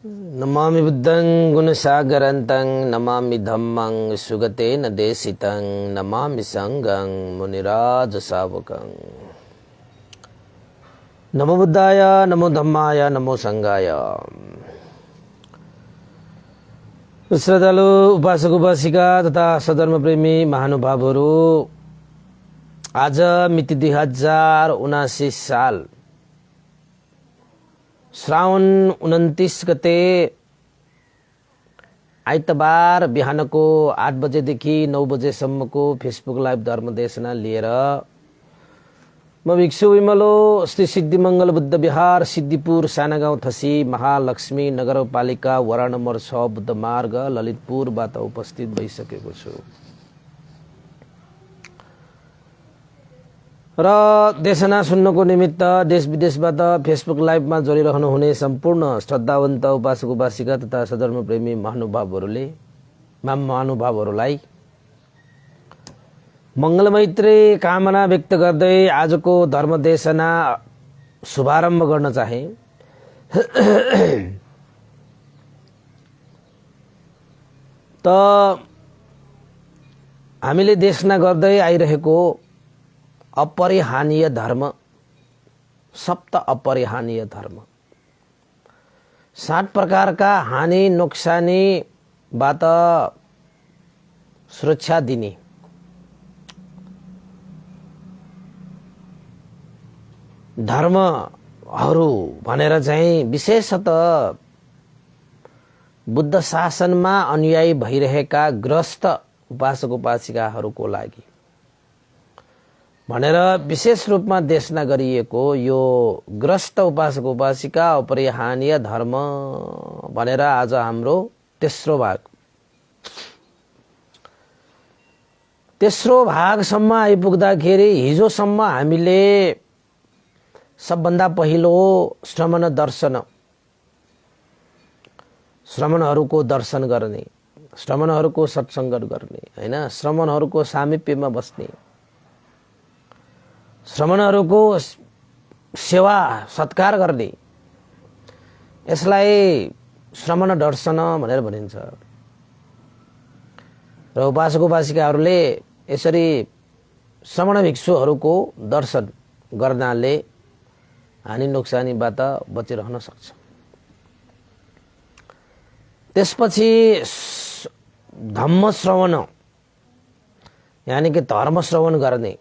नमामि बुद्धं गुणसागरन्तं नमामि धम्मं सुगतेन देशितं नमामि संघं मुनिराजसावकं। नमो बुद्धाय नमो धम्माय नमो संघाय। श्रद्धालु उपासक उपासिका तथा सधर्मप्रेमी महानुभावहरू, आज मिति 2079 साल श्रावण 29 गते आइतबार बिहानको 8 बजेदेखि 9 बजेसम्मको फेसबुक लाइभ धर्मदेशना लिएर म भिक्षु विमलो श्री सिद्धिमंगल बुद्ध विहार सिद्धिपुर सानागाउँ थसी महालक्ष्मी नगरपालिका वडा नम्बर 6 बुद्ध मार्ग ललितपुरबाट उपस्थित भइसकेको छु र देशना सुन्नको निमित्त देश विदेशबाट फेसबुक लाइभमा जोडिरहनु हुने सम्पूर्ण श्रद्धावन्त उपासक उपासिका तथा सधर्मप्रेमी महानुभावहरूलाई मंगलमैत्री कामना व्यक्त गर्दै आजको धर्मदेशना शुभारम्भ गर्न चाहे। त हामीले देशना गर्दै आइरहेको अपरिहानीय धर्म, सप्त अपरिहानीय धर्म, 7 प्रकारका हानि नोक्सानीबाट सुरक्षा दिने धर्महरू भनेर चाहिँ विशेषतः बुद्ध शासनमा अनुयायी भइरहेका ग्रस्त उपासक उपासिकाहरूको लागि भनेर विशेष रूपमा देशना गरिएको यो ग्रस्त उपासक उपासिका अपरिहानीय धर्म भनेर आज हाम्रो तेस्रो भागसम्म आइपुग्दाखेरि हिजोसम्म हामीले सबभन्दा पहिलो श्रमणहरूको दर्शन गर्ने, श्रमणहरूको सत्सङ्ग गर्ने हैन, श्रमणहरूको सामिप्यमा बस्ने, श्रमणहरूको सेवा सत्कार गर्ने, यसलाई श्रमण दर्शन भनेर भनिन्छ। र उपासक उपासिकाहरूले यसरी श्रमण भिक्षुहरूको दर्शन गर्नाले हानि नोक्सानीबाट बचिरहन सक्छ। त्यसपछि धम्म श्रवण यानी कि धर्म श्रवण गर्ने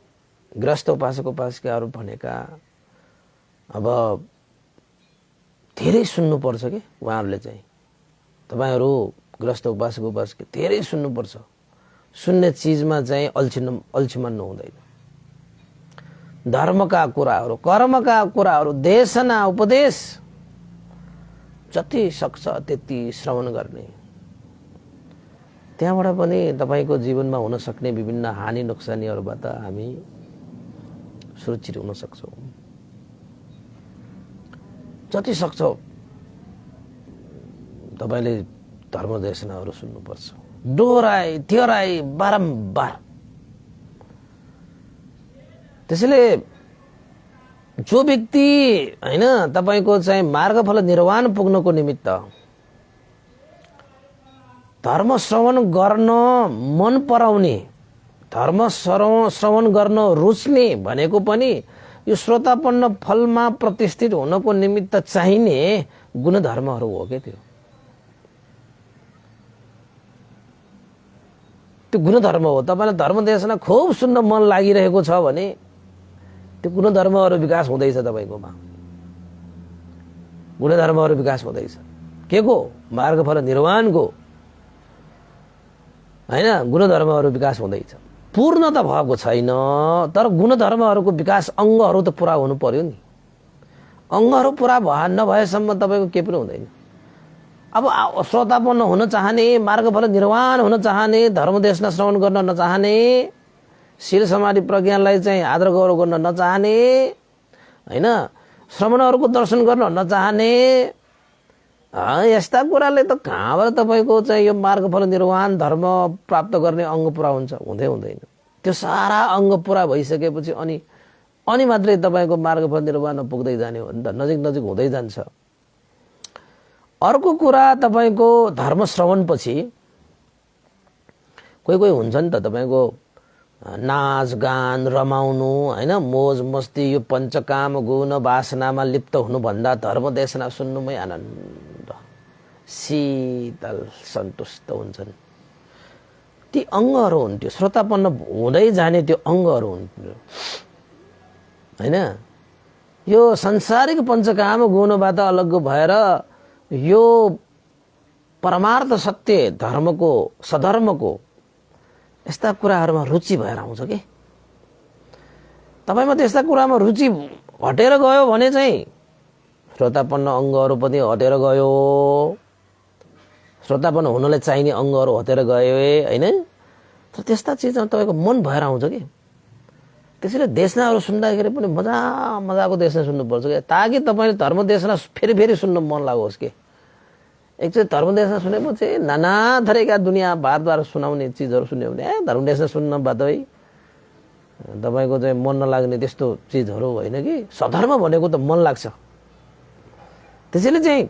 ग्रस्त उपासक उपासिकाहरू भनेका अब धेरै सुन्नुपर्छ के उहाँहरूले चाहिँ। तपाईहरू ग्रस्त उपासक उपासिका धेरै सुन्नुपर्छ। सुन्ने चीजमा चाहिँ अल्छिमन हुँदैन। धर्मका कुराहरू, कर्मका कुराहरू, देशना उपदेश जति सक्छ त्यति श्रवण गर्ने। त्यहाँबाट पनि तपाईको जीवनमा हुन सक्ने विभिन्न हानि नोक्सानीहरूबाट हामी सुरक्षित हुन सक्छौं। जति सक्छ तपाईले धर्म देशनाहरू सुन्नुपर्छ, दोहोराई थ्योराई बारम्बार। त्यसैले जो व्यक्ति हैन तपाईको चाहिँ मार्गफल निर्वाण पुग्नको निमित्त धर्म श्रवण गर्न मन पराउने, धर्म श्रवण गर्न रुच्ने भनेको पनि यो श्रोतापन्न फलमा प्रतिष्ठित हुनको निमित्त चाहिने गुणधर्महरू हो के। त्यो गुणधर्म हो। तपाईलाई धर्म देशना खूब सुन्न मन लागिरहेको छ भने त्यो गुणधर्महरू विकास हुँदैछ। तपाईकोमा गुणधर्महरू विकास हुँदैछ। के को? मार्गफल निर्वाणको हैन गुणधर्महरू विकास हुँदैछ। पूर्ण त भएको छैन, तर गुणधर्महरूको विकास अङ्गहरू त पुरा हुनु पर्यो नि। अङ्गहरू पुरा नभएसम्म तपाईको के पनि हुँदैन। अब श्रोतापन्न हुन चाहने, मार्गफल निर्वाण हुन चाहने, धर्मदेशना श्रवण गर्न नचाहने, शील समाधि प्रज्ञालाई चाहिँ आदर गौरव गर्न नचाहने हैन, श्रमणहरूको दर्शन गर्न नचाहने, यस्ता कुराले त कहाँबाट तपाईको चाहिँ यो मार्गफल निर्वाण धर्म प्राप्त गर्ने अङ्ग पुरा हुन्छ? हुँदैन। त्यो सारा अङ्ग पुरा भइसकेपछि अनि मात्रै तपाईको मार्गफल निर्वाण पुग्दै जाने हो नि त। नजिक हुँदै जान्छ। अर्को कुरा तपाईको धर्म श्रवणपछि कोही कोही हुन्छ नि त तपाईको नाच गान रमाउनु हैन मोज मस्ती यो पञ्चकाम गुण वासनामा लिप्त हुनुभन्दा धर्म देशना सुन्नुमै आनन्द शीतल सन्तुष्ट हुन्छन्। ती अङ्गहरू हुन्थ्यो श्रोतापन्न हुँदै जाने त्यो अङ्गहरू हुन्थ्यो हैन। यो संसारिक पञ्चकाम गुणबाट अलग भएर यो परमार्थ सत्य धर्मको सधर्मको यस्ता कुराहरुमा रुचि भएर आउँछ के। तपाईमा त्यस्ता कुरामा रुचि हटेर गयो भने चाहिँ श्रोतापन्न अङ्गहरू पनि हटेर गयो, श्रोतापन्न हुनलाई चाहिने अङ्गहरू हटेर गयो हैन। तर त्यस्ता चीजमा तपाईको मन भएर आउँछ के। त्यसैले देशनाहरू सुन्दाखेरि पनि मजा मजाको देशना सुन्नुपर्छ के, ताकि तपाईले धर्म देशना फेरि फेरि सुन्न मन लागोस् के। एकचोटि धर्म देशना सुनेपछि नाना थरीका दुनिया बारबार सुनाउने चीजहरू सुन्यो भने धर्म देशना सुन्न बादै तपाईको चाहिँ मन नलाग्ने त्यस्तो चीजहरू होइन कि। सधर्म भनेको त मन लाग्छ। त्यसैले चाहिँ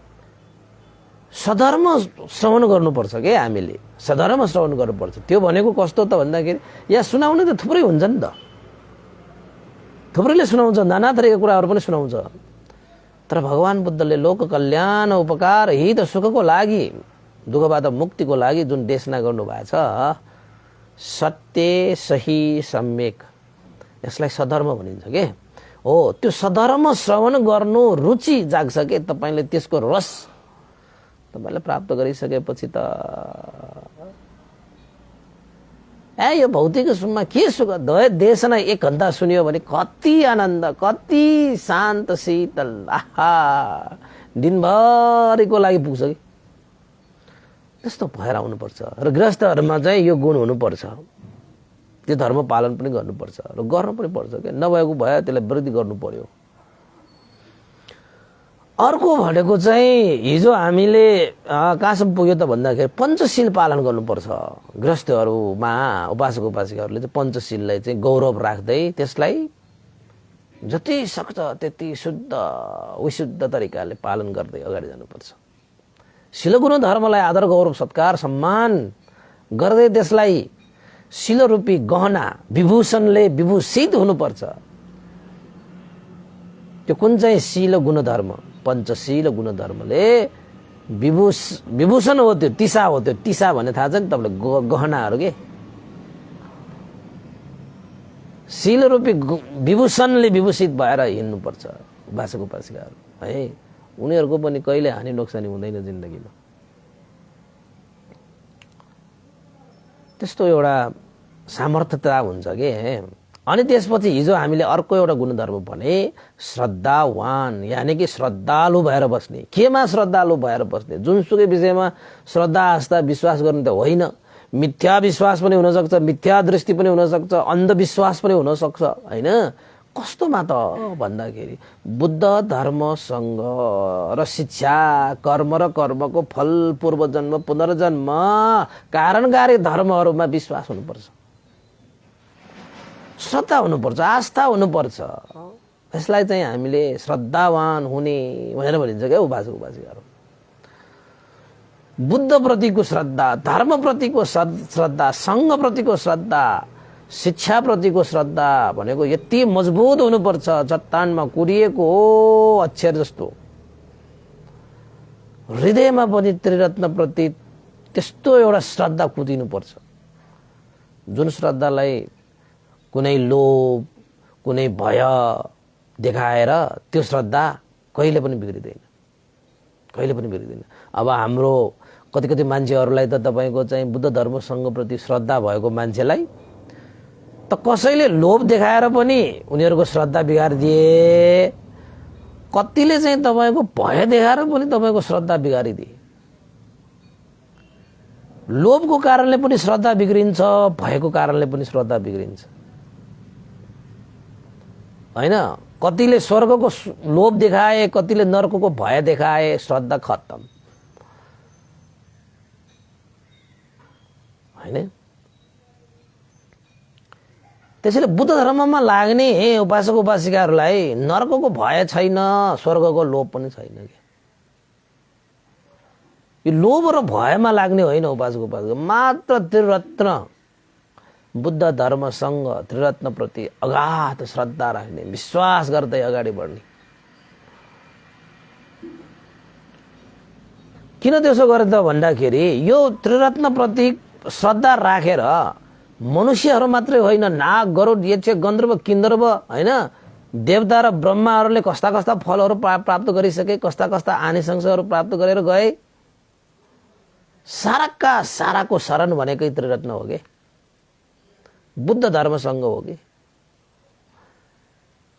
सधर्म श्रवण गर्नुपर्छ के हामीले, सधर्म श्रवण गर्नुपर्छ। त्यो भनेको कस्तो त भन्दाखेरि यहाँ सुनाउने त थुप्रै हुन्छ नि त, थुप्रैले सुनाउँछ, नाना थरीका कुराहरू पनि सुनाउँछ। तर भगवान बुद्धले लोक कल्याण उपकार हित सुखको लागि दुःखबाट मुक्तिको लागि जुन देशना गर्नु भएको छ सत्य सही सम्यक, यसलाई सधर्म भनिन्छ के हो। त्यो सधर्म श्रवण गर्नु रुचि जाग्छ के तपाईले, त्यसको रस तपाईले प्राप्त गरिसकेपछि त यो भौतिक सुखमा के सुख। देशना 1 घण्टा सुन्यो भने कति आनन्द, कति शान्त शीतल, आहा दिनभरिको लागि पुग्छ कि। त्यस्तो भएर आउनुपर्छ र गृहस्थहरुमा चाहिँ यो गुण हुनुपर्छ। त्यो धर्म पालन पनि गर्नुपर्छ र गर्नु पनि पर्छ के। नभएको भए त्यसलाई वृद्धि गर्नु पर्यो। अर्को भनेको चाहिँ हिजो हामीले कहाँसम्म पुग्यो त भन्दाखेरि पञ्चशील पालन गर्नुपर्छ। गृहस्थहरुमा उपासक उपासिकाहरूले चाहिँ पञ्चशीललाई चाहिँ गौरव राख्दै त्यसलाई जति सक्छ त्यति शुद्ध विशुद्ध तरिकाले पालन गर्दै अगाडि जानुपर्छ। शील गुण धर्मलाई आदर गौरव सत्कार सम्मान गर्दै त्यसलाई शील रूपी गहना विभूषणले विभूषित हुनुपर्छ। त्यो कुन चाहिँ शील गुण धर्म, पञ्चशील गुण धर्मले विभूषण हो। त्यो तिसा हो। त्यो तिसा भन्ने थाहा छ नि तपाईलाई, गहनाहरू के। शील रूपी विभूषणले विभूषित भएर हिँड्नुपर्छ उपासक उपासिकाहरू है। उनीहरूको पनि कहिले हानि नोक्सानी हुँदैन जिन्दगीमा। त्यस्तो एउटा सामर्थ्यता हुन्छ के। अनि त्यसपछि हिजो हामीले अर्को एउटा गुणधर्म भने श्रद्धावान, यानी कि श्रद्धालु भएर बस्ने। केमा श्रद्धालु भएर बस्ने? जुनसुकै विषयमा श्रद्धा आस्था विश्वास गर्नु त होइन। मिथ्या विश्वास पनि हुन सक्छ, मिथ्या दृष्टि पनि हुन सक्छ, अन्धविश्वास पनि हुन सक्छ हैन। कस्तोमा त भन्दाखेरि बुद्ध धर्मसँग र शिक्षा कर्म र कर्मको फल पूर्व जन्म पुनर्जन्म कारणकारी धर्महरूमा विश्वास हुनुपर्छ, श्रद्धा हुनुपर्छ, आस्था हुनुपर्छ। यसलाई चाहिँ हामीले श्रद्धावान हुने भनेर भनिन्छ क्या उपासक उपासिकाहरू। बुद्ध प्रतिको श्रद्धा, धर्म प्रतिको श्रद्धा, संघ प्रतिको श्रद्धा, शिक्षा प्रतिको श्रद्धा भनेको यति मजबुत हुनुपर्छ चट्टानमा कुरिएको अक्षर जस्तो। हृदयमा पनि त्रिरत्न प्रति त्यस्तो एउटा श्रद्धा कुदिनुपर्छ जुन श्रद्धालाई कुनै लोभ कुनै भय देखाएर त्यो श्रद्धा कहिले पनि बिग्रिदैन, कहिले पनि बिग्रिदैन। अब हाम्रो कति कति मान्छेहरूलाई त तपाईको चाहिँ बुद्ध धर्म संघ प्रति श्रद्धा भएको मान्छेलाई त कसैले लोभ देखाएर पनि उनीहरूको श्रद्धा बिगारिदिए, कतिले चाहिँ तपाईको भय देखाएर पनि तपाईको श्रद्धा बिगारिदिए। लोभको कारणले पनि श्रद्धा बिग्रिन्छ, भयको कारणले पनि श्रद्धा बिग्रिन्छ हैन। कतिले स्वर्गको लोभ देखाए, कतिले नरकको भय देखाए, श्रद्धा खत्तम हैन। त्यसैले बुद्ध धर्ममा लाग्ने उपासक उपासिकाहरूलाई नरकको भय छैन, स्वर्गको लोभ पनि छैन के। यो लोभ र भयमा लाग्ने होइन उपासक उपासक, मात्र त्रिरत्न बुद्ध धर्मसँग त्रिरत्न प्रति अगाध श्रद्धा राख्ने, विश्वास गर्दै अगाडि बढ्ने। किन त्यसो गरे त भन्दाखेरि यो त्रिरत्न प्रति श्रद्धा राखेर मनुष्यहरू मात्रै होइन, नाग गरुड यक्ष गन्धर्व किन्धर्व होइन, देवता र ब्रह्माहरूले कस्ता कस्ता फलहरू प्राप्त गरिसके, कस्ता कस्ता आनिशंसहरू प्राप्त गरेर गए। साराका साराको शरण भनेकै त्रिरत्न हो कि बुद्ध धर्मसँग हो कि।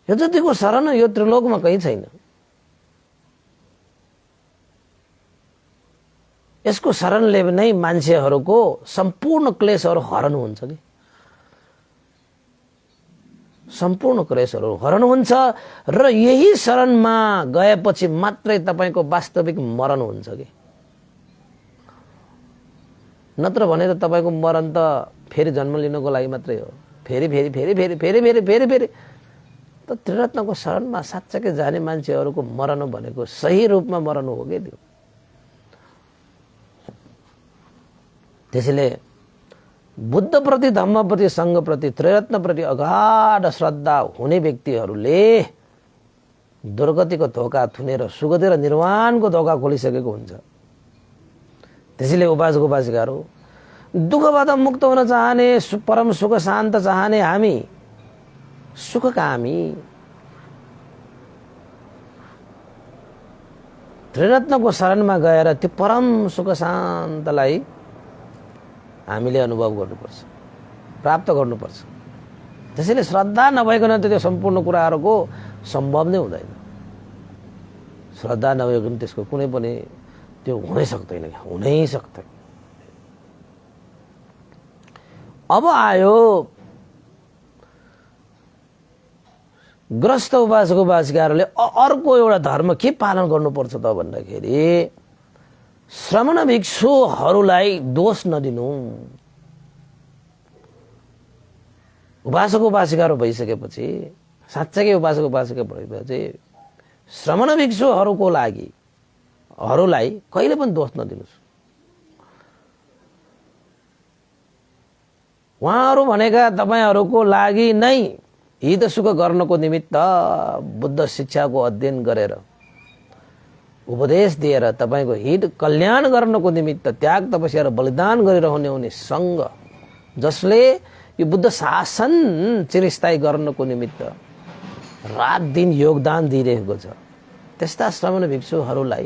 यो जतिको शरण यो त्रिलोकमा कहीँ छैन। यसको शरणले नै मान्छेहरूको सम्पूर्ण क्लेशहरू हरण हुन्छ कि, सम्पूर्ण क्लेशहरू हरण हुन्छ। र यही शरणमा गएपछि मात्रै तपाईँको वास्तविक मरण हुन्छ कि, नत्र भने त तपाईँको मरण त फेरि जन्म लिनको लागि मात्रै हो। फेरि फेरि फेरि फेरि फेरि फेरि फेरि फेरि त त्रिरत्नको शरणमा साँच्चै जाने मान्छेहरूको मरण भनेको सही रूपमा मरण हो कि त्यो। त्यसैले बुद्धप्रति धम्मप्रति सङ्घप्रति त्रिरत्नप्रति अगाध श्रद्धा हुने व्यक्तिहरूले दुर्गतिको धोका थुनेर सुगति र निर्वाणको धोका खोलिसकेको हुन्छ। त्यसैले उपासक उपासिकाहरू, दुःखबाट मुक्त हुन चाहने, परम सुख शान्त चाहने हामी सुखकामी, त्रिरत्नको शरणमा गएर त्यो परम सुख शान्तलाई हामीले अनुभव गर्नुपर्छ, प्राप्त गर्नुपर्छ। त्यसैले श्रद्धा नभइकन त त्यो सम्पूर्ण कुराहरूको सम्भव नै हुँदैन। श्रद्धा नभइकन त्यसको कुनै पनि त्यो हुनै सक्दैन, हुनै सक्दैन। अब आयो ग्रस्त उपासक उपासिकाहरूले अर्को एउटा धर्म के पालन गर्नुपर्छ त भन्दाखेरि श्रमण भिक्षुहरूलाई दोष नदिनु। उपासक उपासिकाहरू भइसकेपछि, साँच्चै उपासक उपासिका भएपछि श्रमण भिक्षुहरूको लागि हरूलाई कहिले पनि दोष नदिनुहोस्। उहाँहरू भनेका तपाईँहरूको लागि नै हित सुख गर्नको निमित्त बुद्ध शिक्षाको अध्ययन गरेर उपदेश दिएर तपाईँको हित कल्याण गर्नको निमित्त त्याग तपस्या र बलिदान गरिरहने हुने सङ्घ, जसले यो बुद्ध शासन चिरस्थायी गर्नको निमित्त रात दिन योगदान दिइरहेको छ, त्यस्ता श्रमण भिक्षुहरूलाई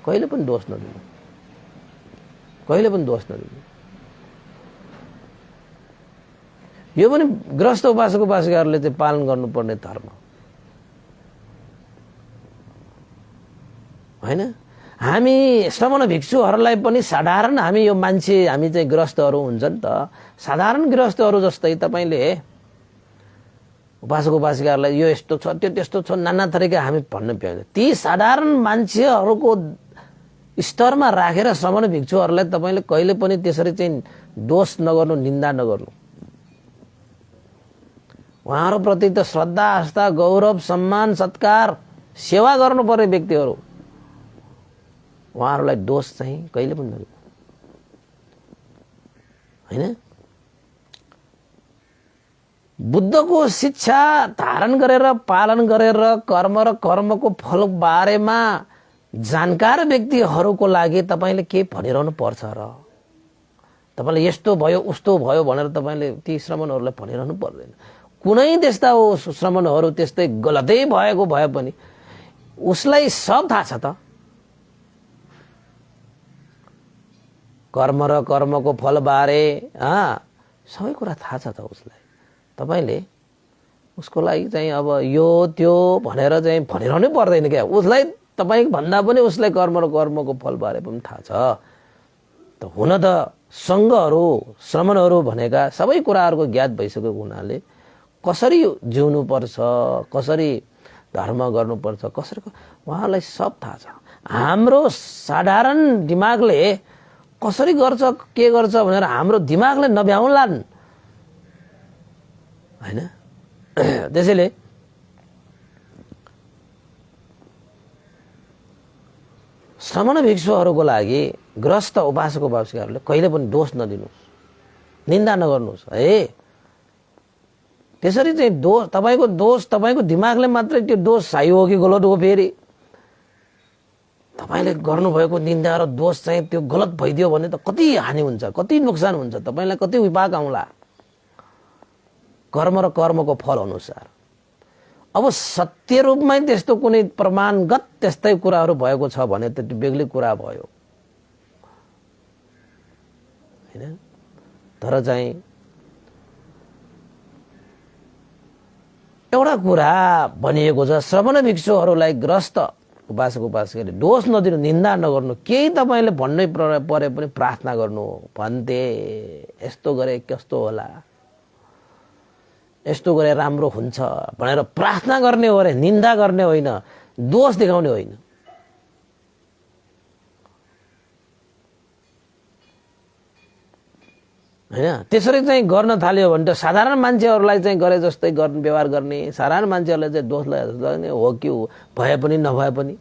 कहिले पनि दोष नदिनु, कहिले पनि दोष नदिनु। यो पनि ग्रस्त उपासक उपासिकाहरूले चाहिँ पालन गर्नुपर्ने धर्म होइन। हामी श्रमण भिक्षुहरूलाई पनि साधारण, हामी यो मान्छे, हामी चाहिँ गृहस्थहरू हुन्छ नि त, साधारण गृहस्थहरू जस्तै तपाईँले उपासक उपासिकाहरूलाई यो यस्तो छ त्यो त्यस्तो छ नाना थरीका हामी भन्न पाइन्छ। ती साधारण मान्छेहरूको स्तरमा राखेर श्रमण भिक्षुहरूलाई तपाईँले कहिले पनि त्यसरी चाहिँ दोष नगर्नु, निन्दा नगर्नु। उहाँहरूप्रति त श्रद्धा आस्था गौरव सम्मान सत्कार सेवा गर्नुपर्ने व्यक्तिहरू, उहाँहरूलाई दोष चाहिँ कहिले पनि नदिनु होइन। बुद्धको शिक्षा धारण गरेर पालन गरेर कर्म र कर्मको फल बारेमा जानकार व्यक्तिहरूको लागि तपाईँले के भनिरहनु पर्छ र? तपाईँले यस्तो भयो उस्तो भयो भनेर तपाईँले ती श्रमणहरूलाई भनिरहनु पर्दैन। कुनै त्यस्ता श्रमणहरू त्यस्तै गलतै भएको भए पनि उसलाई सब थाहा छ त, कर्म र कर्मको फलबारे सबै कुरा थाहा छ त उसलाई। तपाईँले उसको लागि चाहिँ अब यो त्यो भनेर चाहिँ भनिरहनै पर्दैन क्या। उसलाई तपाईँ भन्दा पनि उसलाई कर्म र कर्मको फलबारे पनि थाहा छ त। हुन त सङ्घहरू श्रमणहरू भनेका सबै कुराहरूको ज्ञात भइसकेको हुनाले कसरी जिउनुपर्छ, कसरी धर्म गर्नुपर्छ, कसरी उहाँलाई सब थाहा छ। हाम्रो साधारण दिमागले कसरी गर्छ के गर्छ भनेर हाम्रो दिमागले नभ्याउलान् होइन। त्यसैले श्रमण भिक्षुहरूको लागि ग्रस्त उपासक उपासिकाहरूले कहिले पनि दोष नदिनुहोस्, निन्दा नगर्नुहोस् है। त्यसरी चाहिँ तपाईँको दिमागले मात्रै त्यो दोष सही हो कि गलत हो, फेरि तपाईँले गर्नुभएको निन्दा र दोष चाहिँ त्यो गलत भइदियो भने त कति हानि हुन्छ, कति नोक्सान हुन्छ, तपाईँलाई कति विपाक आउँला कर्म र कर्मको फल अनुसार। अब सत्य रूपमै त्यस्तो कुनै प्रमाणगत त्यस्तै कुराहरू भएको छ भने त त्यो बेग्लै कुरा भयो हैन। तर चाहिँ एउटा कुरा भनिएको छ, श्रमण भिक्षुहरूलाई ग्रस्त उपासक उपासिकाले दोष नदिनु, निन्दा नगर्नु, केही तपाईँले भन्नै परे पनि प्रार्थना गर्नु। भन्थे यस्तो गरे कस्तो होला, यस्तो गरे राम्रो हुन्छ भनेर प्रार्थना गर्ने हो रे, निन्दा गर्ने होइन, दोष देखाउने होइन। हैन, त्यसरी चाहिँ गर्न थाल्यो भने त साधारण मान्छेहरूलाई चाहिँ गरे जस्तै गर्ने व्यवहार गर्ने, साधारण मान्छेहरूलाई चाहिँ दोष लगाउने हो कि भए पनि नभए पनि।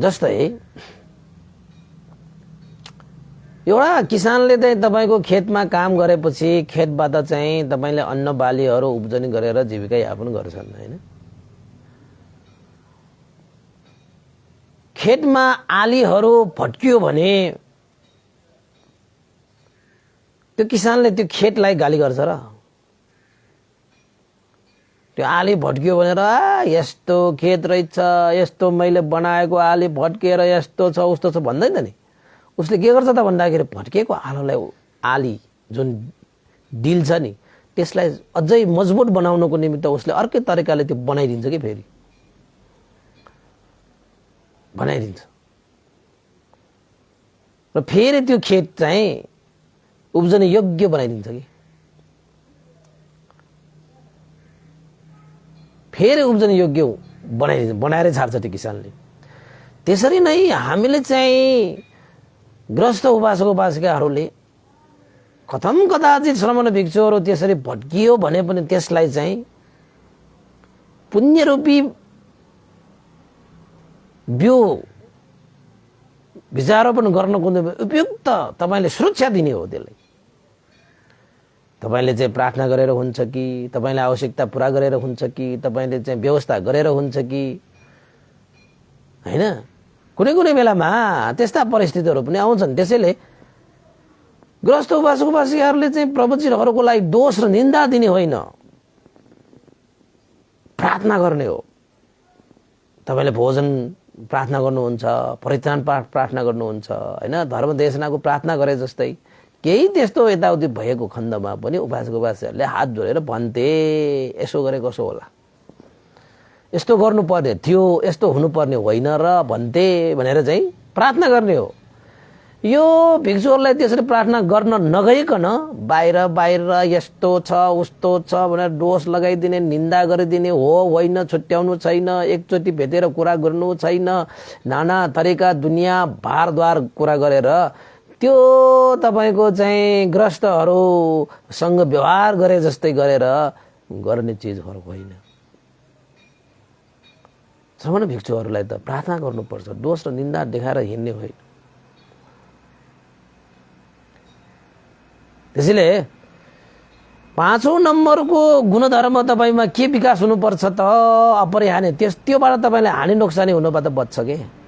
जस्तै एउटा किसानले चाहिँ तपाईँको खेतमा काम गरेपछि खेतबाट चाहिँ तपाईँले अन्न बालीहरू उब्जनी गरेर जीविका यापन गर्छन् हैन। खेतमा आलीहरू भट्कियो भने त्यो किसानले त्यो खेतलाई गाली गर्छ र? त्यो आली भट्कियो भनेर यस्तो खेत रहेछ, यस्तो मैले बनाएको आली भट्किएर यस्तो छ उस्तो छ भन्दैन नि। उसले के गर्छ त भन्दाखेरि भट्किएको आली जुन डिल छ नि त्यसलाई अझै मजबुत बनाउनको निमित्त उसले अर्कै तरिकाले त्यो बनाइदिन्छ कि फेरि बनाइदिन्छ र फेरि त्यो खेत चाहिँ उब्जनी योग्य बनाइदिन्छ कि फेरि उब्जनी योग्य बनाइदिन्छ, बनाएर छाड्छ त्यो किसानले। त्यसरी नै हामीले चाहिँ ग्रस्त उपासक उपासिकाहरूले कथम कदाचित श्रमण भिक्षुहरू त्यसरी भट्कियो भने पनि त्यसलाई चाहिँ पुण्यरूपी बिउ बिजारोपण गर्नको उपयुक्त तपाईँले सुरक्षा दिने हो। त्यसलाई तपाईँले चाहिँ प्रार्थना गरेर हुन्छ कि, तपाईँले आवश्यकता पुरा गरेर हुन्छ कि, तपाईँले चाहिँ व्यवस्था गरेर हुन्छ कि हैन। कुनै कुनै बेलामा त्यस्ता परिस्थितिहरू पनि आउँछन्। त्यसैले ग्रस्त उपासक उपासिकाहरूले चाहिँ प्रवचनहरूको लागि दोष र निन्दा दिने होइन, प्रार्थना गर्ने हो। तपाईँले भोजन प्रार्थना गर्नुहुन्छ, परित्राण प्रार्थना गर्नुहुन्छ हैन, धर्म देशनाको प्रार्थना गरे जस्तै केही त्यस्तो यताउति भएको खण्डमा पनि उपासक उपासिकाहरूले हात जोडेर भन्थे यसो गरे कसो होला, यस्तो गर्नुपर्ने थियो, यस्तो हुनुपर्ने होइन र भन्थे भनेर चाहिँ प्रार्थना गर्ने हो। यो भिक्षुहरूलाई त्यसरी प्रार्थना गर्न नगइकन बाहिर यस्तो छ उस्तो छ भनेर दोष लगाइदिने, निन्दा गरिदिने, हो होइन छुट्याउनु छैन, एकचोटि भेटेर कुरा गर्नु छैन, नाना थरीका दुनियाँ भारद्वार कुरा गरेर त्यो तपाईँको चाहिँ ग्रस्तहरूसँग व्यवहार गरे जस्तै गरेर गर्ने चिजहरू होइन। श्रमण भिक्षुहरूलाई त प्रार्थना गर्नुपर्छ, दोष र निन्दा देखाएर हिँड्ने होइन। त्यसैले 5औं नम्बरको गुणधर्म तपाईमा के विकास हुनुपर्छ त अपरिहार्य, त्योबाट तपाईँले हानि नोक्सानी हुनबाट बच्छ के।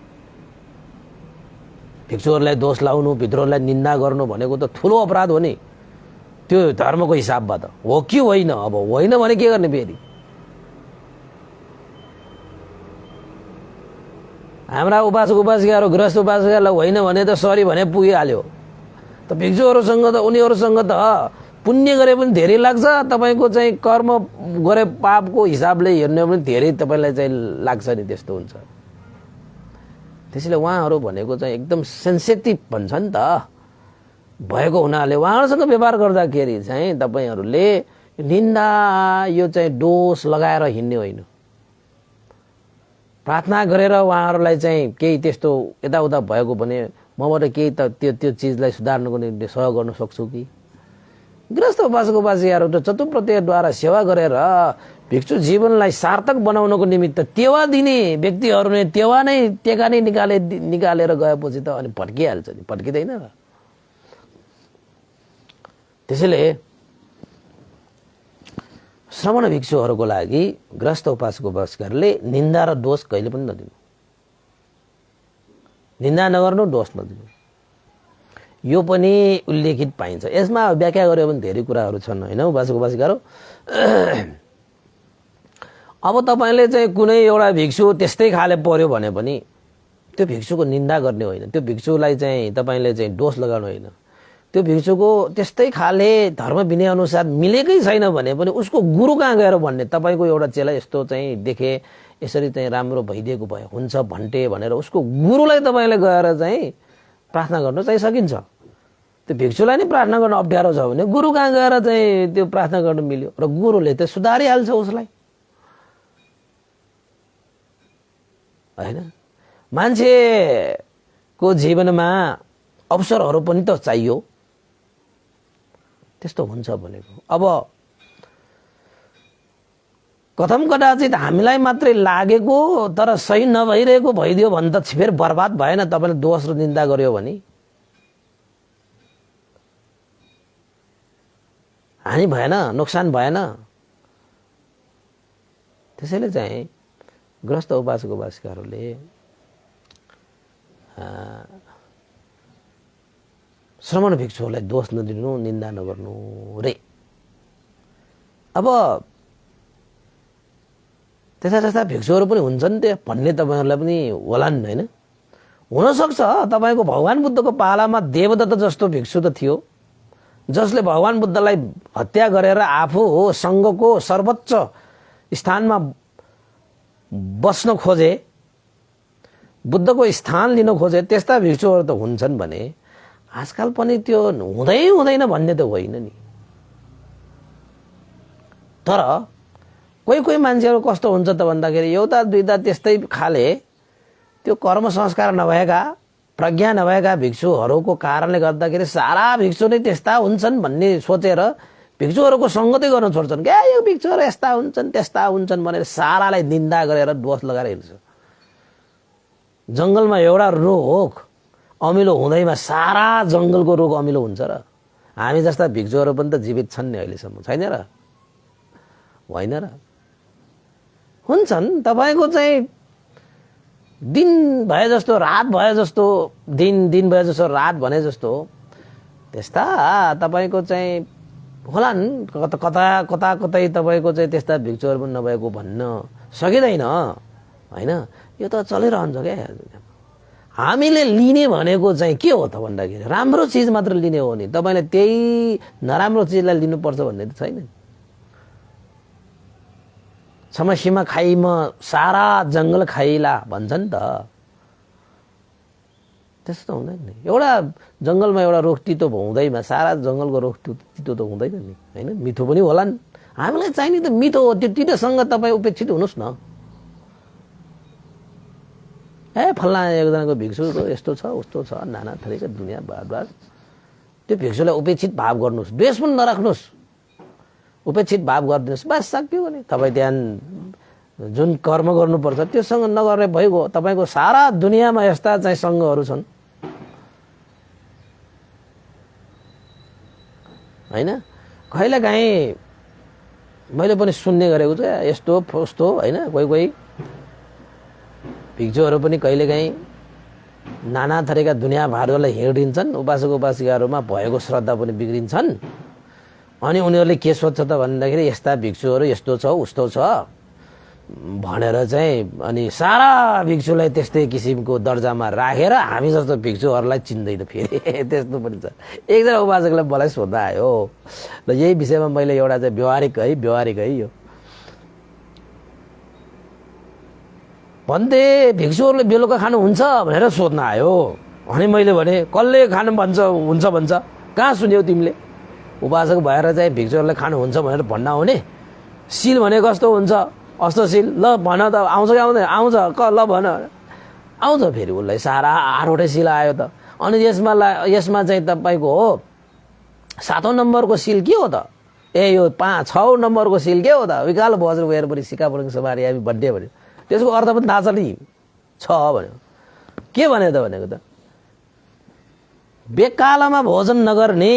भिक्षुहरूलाई दोष लाउनु, भित्रहरूलाई निन्दा गर्नु भनेको त ठुलो अपराध हो नि त्यो धर्मको हिसाबबाट, हो कि होइन? अब होइन भने के गर्ने फेरि? हाम्रा उपासक उपासिकाहरू गृहस्थ उपासिकालाई होइन भने त सरी भने पुगिहाल्यो। त भिक्षुहरूसँग त उनीहरूसँग त पुण्य गरे पनि धेरै लाग्छ, तपाईँको चाहिँ कर्म गरे पापको हिसाबले हेर्ने पनि धेरै तपाईँलाई चाहिँ लाग्छ नि, त्यस्तो हुन्छ। त्यसैले उहाँहरू भनेको चाहिँ एकदम सेन्सिटिभ भन्छ नि त भएको हुनाले उहाँहरूसँग व्यवहार गर्दाखेरि चाहिँ तपाईँहरूले निन्दा यो चाहिँ दोष लगाएर हिँड्ने होइन। प्रार्थना गरेर उहाँहरूलाई चाहिँ केही त्यस्तो यताउता भएको भने मबाट केही त त्यो चिजलाई सुधार्नको निम्ति सहयोग गर्न सक्छु कि। गृहस्थ उपासक उपासिकाहरू त चतुप्रत्ययद्वारा सेवा गरेर भिक्षु जीवनलाई सार्थक बनाउनको निमित्त टेवा दिने व्यक्तिहरूले टेवा नै टेका नै निकालेर गएपछि त अनि भड्किहाल्छ नि, भड्किँदैन र। त्यसैले श्रमण भिक्षुहरूको लागि गृहस्थ उपासक उपासिकाहरूले निन्दा र दोष कहिले पनि नदिनु, निन्दा नगर्नु, दोष नदिनु, यो पनि उल्लेखित पाइन्छ। यसमा व्याख्या गर्यो भने धेरै कुराहरू छन् होइन उपासक उपासिकाहरू। अब तपाईँले चाहिँ कुनै एउटा भिक्षु त्यस्तै खाले पर्यो भने पनि त्यो भिक्षुको निन्दा गर्ने होइन, त्यो भिक्षुलाई चाहिँ तपाईँले चाहिँ दोष लगाउनु होइन। त्यो भिक्षुको त्यस्तै खाले धर्म विनय अनुसार मिलेकै छैन भने पनि उसको गुरु कहाँ गएर भन्ने, तपाईँको एउटा चेला यस्तो चाहिँ देखे यसरी चाहिँ राम्रो भइदिएको भए हुन्छ भन्टे भनेर उसको गुरुलाई तपाईँले गएर चाहिँ प्रार्थना गर्नु चाहिँ सकिन्छ। त्यो भिक्षुलाई नै प्रार्थना गर्न अप्ठ्यारो छ भने गुरु कहाँ गएर चाहिँ त्यो प्रार्थना गर्नु मिल्यो र गुरुले त सुधारिहाल्छ उसलाई होइन। मान्छेको जीवनमा अवसरहरू पनि त चाहियो, त्यस्तो हुन्छ भनेको। अब कथम कदाचित हामीलाई मात्रै लागेको तर सही नभइरहेको भइदियो भने त फेरि बर्बाद भएन। तपाईँले दोष र निन्दा गर्यो भने हानि भएन, नोक्सान भएन। त्यसैले चाहिँ गृहस्थ उपासक उपासिकाहरूले श्रमण भिक्षुहरूलाई दोष नदिनु, निन्दा नगर्नु रे। अब त्यस्ता त्यस्ता भिक्षुहरू पनि हुन्छन् त्यो भन्ने तपाईँहरूलाई पनि होलान् होइन। हुनसक्छ तपाईँको भगवान बुद्धको पालामा देवदत्त जस्तो भिक्षु त थियो जसले भगवान बुद्धलाई हत्या गरेर आफू हो सङ्घको सर्वोच्च स्थानमा बस्न खोजे, बुद्धको स्थान लिन खोजे। त्यस्ता भिक्षुहरू त हुन्छन् भने आजकल पनि त्यो हुँदैन भन्ने त होइन नि। तर कोही कोही मान्छेहरू कस्तो हुन्छ त भन्दाखेरि एउटा दुईटा त्यस्तै खाले त्यो कर्म संस्कार नभएका प्रज्ञा नभएका भिक्षुहरूको कारणले गर्दाखेरि सारा भिक्षु नै त्यस्ता हुन्छन् भन्ने सोचेर भिक्षुहरूको सङ्गतै गर्न छोड्छन्। क्या यो भिक्षुहरू यस्ता हुन्छन् त्यस्ता हुन्छन् भनेर सारालाई निन्दा गरेर दोष लगाएर हिँड्छ। जङ्गलमा एउटा रुख अमिलो हुँदैमा सारा जङ्गलको रुख अमिलो हुन्छ र? हामी जस्ता भिक्षुहरू पनि त जीवित छन् नि अहिलेसम्म, छैन र? होइन र? हुन्छन्। तपाईँको चाहिँ दिन भए जस्तो रात भए जस्तो, दिन भए जस्तो रात भने जस्तो त्यस्ता तपाईँको चाहिँ होलान्। कतै तपाईँको चाहिँ त्यस्ता भिक्षुहरू पनि नभएको भन्न सकिँदैन होइन। यो त चलिरहन्छ क्या। हामीले लिने भनेको चाहिँ के हो त भन्दाखेरि राम्रो चिज मात्र लिने हो नि। तपाईँले त्यही नराम्रो चिजलाई लिनुपर्छ भन्ने त छैन। समस्यामा खाइमा सारा जङ्गल खाइला भन्छन् त, त्यस्तो त हुँदैन नि। एउटा जङ्गलमा एउटा रुख तितो हुँदैमा सारा जङ्गलको रुख तितो त हुँदैन नि होइन। मिठो पनि होलान्। हामीलाई चाहिने त मिठो हो। त्यो तितोसँग तपाईँ उपेक्षित हुनुहोस् न। फल्ना एकजनाको भिक्षुको यस्तो छ उस्तो छ नाना थरीका दुनियाँ बार त्यो भिक्षुलाई उपेक्षित भाव गर्नुहोस्, द्वेष पनि नराख्नुहोस्, उपेक्षित भाव गरिदिनुहोस्, बस सक्यो भने तपाईँ त्यहाँ जुन कर्म गर्नुपर्छ त्योसँग नगर्ने भइगयो। तपाईँको सारा दुनियाँमा यस्ता चाहिँ सङ्घहरू छन् होइन। कहिलेकाहीँ मैले पनि सुन्ने गरेको छु यस्तो फस्तो होइन। कोही भिक्षुहरू पनि कहिलेकाहीँ नाना थरीका दुनियाँ भाडलाई हिँडिन्छन्। उपासक उपासिकाहरूमा भएको श्रद्धा पनि बिग्रिन्छन्। अनि उनीहरूले के सोध्छ त भन्दाखेरि यस्ता भिक्षुहरू यस्तो छ उस्तो छ भनेर चाहिँ अनि सारा भिक्षुलाई त्यस्तै किसिमको दर्जामा राखेर हामी जस्तो भिक्षुहरूलाई चिन्दैन फेरि। त्यस्तो पनि छ। एकजना उपासकलाई मलाई सोध्दा आयो र यही विषयमा मैले एउटा चाहिँ व्यवहारिक है यो भन्थे भिक्षुहरूले बेलुका खानुहुन्छ भनेर सोध्न आयो। अनि मैले भने कसले खानु हुन्छ भन्छ, कहाँ सुन्यौ तिमीले? उपासक भएर चाहिँ भिक्षुहरूले खानुहुन्छ भनेर भन्न आउने? सिल भने कस्तो हुन्छ अस्तो सिल? ल भन त, आउँछ कि आउँदैन? आउँछ ल भन। आउँछ फेरि उसलाई सारा 8वटै सिल आयो त। अनि यसमा चाहिँ तपाईँको हो 7औं नम्बरको सिल के हो त? ए यो 6 नम्बरको सिल के हो त विकाल बज्र गएर पनि सिका परेको सवारी हामी भन्ने भन्यो त्यसको अर्थ पनि थाहा छ नि 6 भन्यो के भन्यो त भनेको त बेकालमा भोजन नगर्ने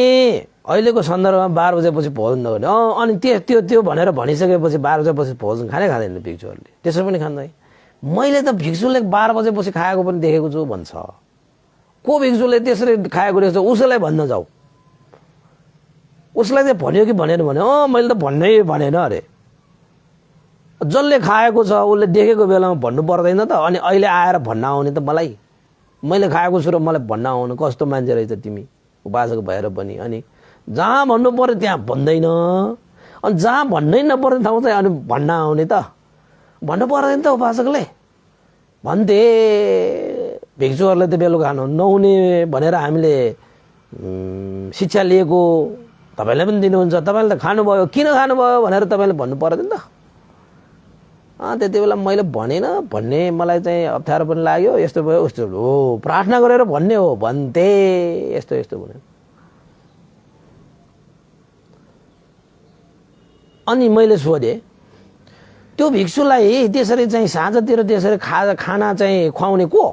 अहिलेको सन्दर्भमा 12 बजेपछि भोजन नगर्ने अनि त्यो भनेर भनिसकेपछि 12 बजेपछि भोजन खाँदैन भिक्षुहरूले त्यसो पनि खाँदैन मैले त भिक्षुले 12 बजेपछि खाएको पनि देखेको छु भन्छ को भिक्षुले त्यसरी खाएको रहेछ उसैलाई भन्न जाऊ उसलाई चाहिँ भन्यो कि भनेन भने मैले त भन्नै भनेन अरे जसले खाएको छ उसले देखेको बेलामा भन्नु पर्दैन त अनि अहिले आएर भन्न आउने त मलाई मैले खाएको छु र मलाई भन्न आउनु कस्तो मान्छे रहेछ तिमी उपासक भएर पनि अनि जहाँ भन्नु पर्यो त्यहाँ भन्दैन अनि जहाँ भन्नै नपर्ने ठाउँ चाहिँ अनि भन्न आउने त भन्नु पर्दैन त उपासकले भन्थे भिक्षुहरूले त बेलुका खानु नहुने भनेर हामीले शिक्षा लिएको तपाईले पनि दिनुहुन्छ तपाईले त खानुभयो किन खानुभयो भनेर तपाईले भन्नु पर्दैन त त्यति बेला मैले भनेन भन्ने मलाई चाहिँ अप्ठ्यारो पनि लाग्यो यस्तो भयो उस्तो हो प्रार्थना गरेर भन्ने हो भन्थे यस्तो यस्तो भने अनि मैले सोधे त्यो भिक्षुलाई त्यसरी चाहिँ साँझतिर त्यसरी खाना चाहिँ खुवाउने को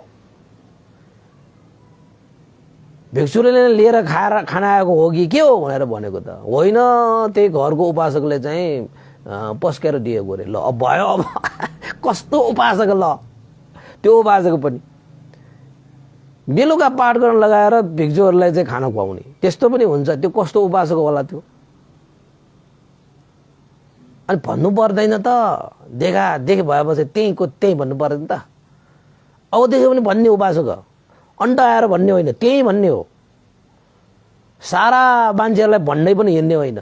भिक्षुले लिएर खाना आएको हो कि के हो भनेर भनेको त होइन त्यही घरको उपासकले चाहिँ पस्केर दिएको रे ल अब भयो अब कस्तो उपासक ल त्यो उपासक पनि बेलुका पाठ गर्न लगाएर भिक्षुहरूलाई चाहिँ खाना खुवाउने त्यस्तो पनि हुन्छ त्यो कस्तो उपासक होला त्यो अनि भन्नु पर्दैन त देखे भएपछि त्यही भन्नु पर्दैन त अब देख्यो भने भन्ने उपासक अन्त आएर भन्ने होइन त्यही भन्ने हो सारा मान्छेहरूलाई भन्नै पनि हिँड्ने होइन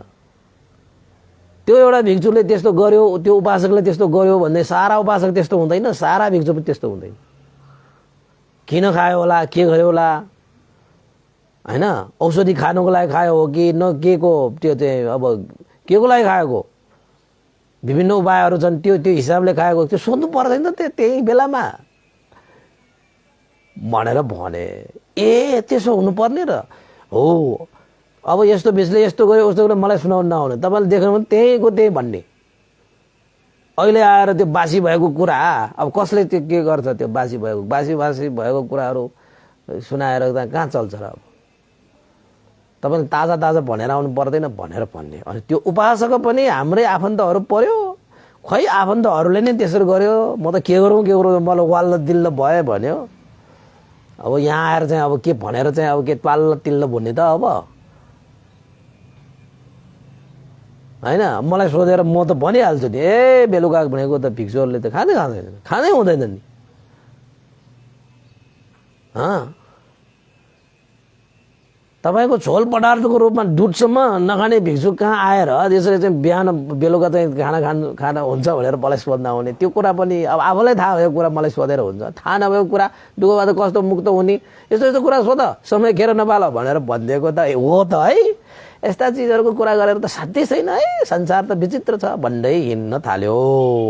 त्यो एउटा भिक्षुले त्यस्तो गर्यो त्यो उपासकले त्यस्तो गर्यो भन्दै सारा उपासक त्यस्तो हुँदैन सारा भिक्षु पनि त्यस्तो हुँदैन किन खायो होला के गर्यो होला हैन औषधि खानुको लागि खायो हो कि न के को त्यो चाहिँ अब के को लागि खाएको विभिन्न उपायहरू छन् त्यो हिसाबले खाएको त्यो सोध्नु पर्दैन त त्यही बेलामा भनेर भने त्यसो हुनुपर्ने र हो अब यस्तो बिचले यस्तो गर्यो उस्तो गर्यो मलाई सुनाउन नआउने तपाईले देख्नु भने त्यहीको त्यही भन्ने अहिले आएर त्यो बासी भएको कुरा अब कसले त्यो के गर्छ त्यो बासी भएको कुराहरू सुनाएर कहाँ चल्छ र अब तपाईले ताजा भनेर आउनु पर्दैन भनेर भन्ने अनि त्यो उपासक पनि हाम्रै आफन्तहरू पर्यो खै आफन्तहरूले नै त्यसरी गर्यो म त के गरौँ मलाई वाल्ल दिल्ल भयो भन्यो अब यहाँ आएर चाहिँ अब के भनेर चाहिँ अब के पाल्ल तिल्ल भन्ने त अब हैन मलाई सोधेर म त भनिहाल्छु नि बेलुका भनेको त भिक्षुहरूले त खानै हुँदैन नि तपाईको झोल पदार्थको रूपमा दुधसम्म नखाने भिक्षु कहाँ आएर त्यसरी चाहिँ बिहान बेलुका चाहिँ खाना हुन्छ भनेर मलाई सोध्न आउने त्यो कुरा पनि अब आफूलाई थाहा भएको कुरा मलाई सोधेर हुन्छ थाहा नभएको कुरा दुःखबाट कस्तो मुक्त हुने यस्तो कुरा सोध समय खेर नपाल भनेर भनिदिएको त हो त है यस्ता चिजहरूको कुरा गरेर त साध्यै छैन है संसार त विचित्र छ भन्दै हिँड्न थाल्यो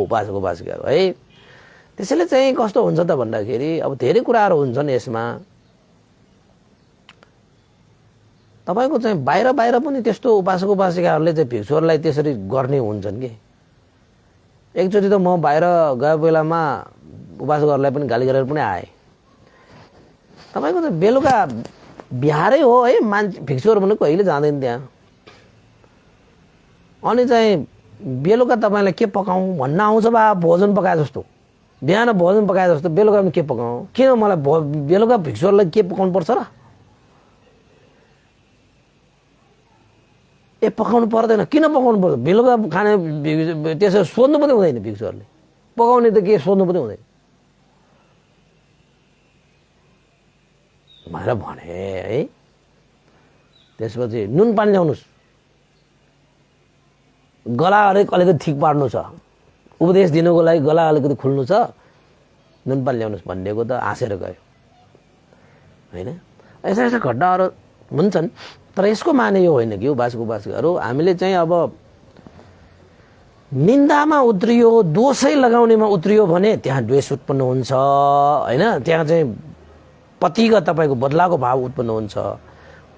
उपासकहरू है त्यसैले चाहिँ कस्तो हुन्छ त भन्दाखेरि अब धेरै कुराहरू हुन्छन् यसमा तपाईको चाहिँ बाहिर पनि त्यस्तो उपासकहरूले चाहिँ भिक्षुहरूलाई त्यसरी गर्ने हुन्छन् कि एकचोटि त म बाहिर गए बेलामा उपासकहरूलाई पनि गाली गरेर पनि आए तपाईको त बेलुका बिहारै हो है मान्छे भिक्षुहरू पनि कहिले जाँदैन त्यहाँ अनि चाहिँ बेलुका तपाईलाई के पकाउँ भन्न आउँछ बा भोजन पकाए जस्तो बिहान भोजन पकाए जस्तो बेलुका पनि के पकाउँ किन मलाई बेलुका भिक्षुहरूलाई के पकाउनु पर्छ र पकाउनु पर्दैन किन पकाउनु पर्छ बेलुका खाने त्यसो सोध्नु पनि हुँदैन भिक्षुहरूले पकाउने त के सोध्नु पनि हुँदैन भनेर भने है त्यसपछि नुन पानी ल्याउनुस् गला अलिकति ठिक पार्नु छ उपदेश दिनुको लागि गला अलिकति खुल्नु छ नुन पानी ल्याउनुस् भन्नेको त हाँसेर गयो हैन यस्ता घटनाहरू हुन्छन् तर यसको माने यो होइन कि उपासकहरू हामीले चाहिँ अब निन्दामा उत्रियो दोषै लगाउनेमा उत्रियो भने त्यहाँ द्वेष उत्पन्न हुन्छ हैन त्यहाँ चाहिँ पतिगत तपाईको बदलाको भाव उत्पन्न हुन्छ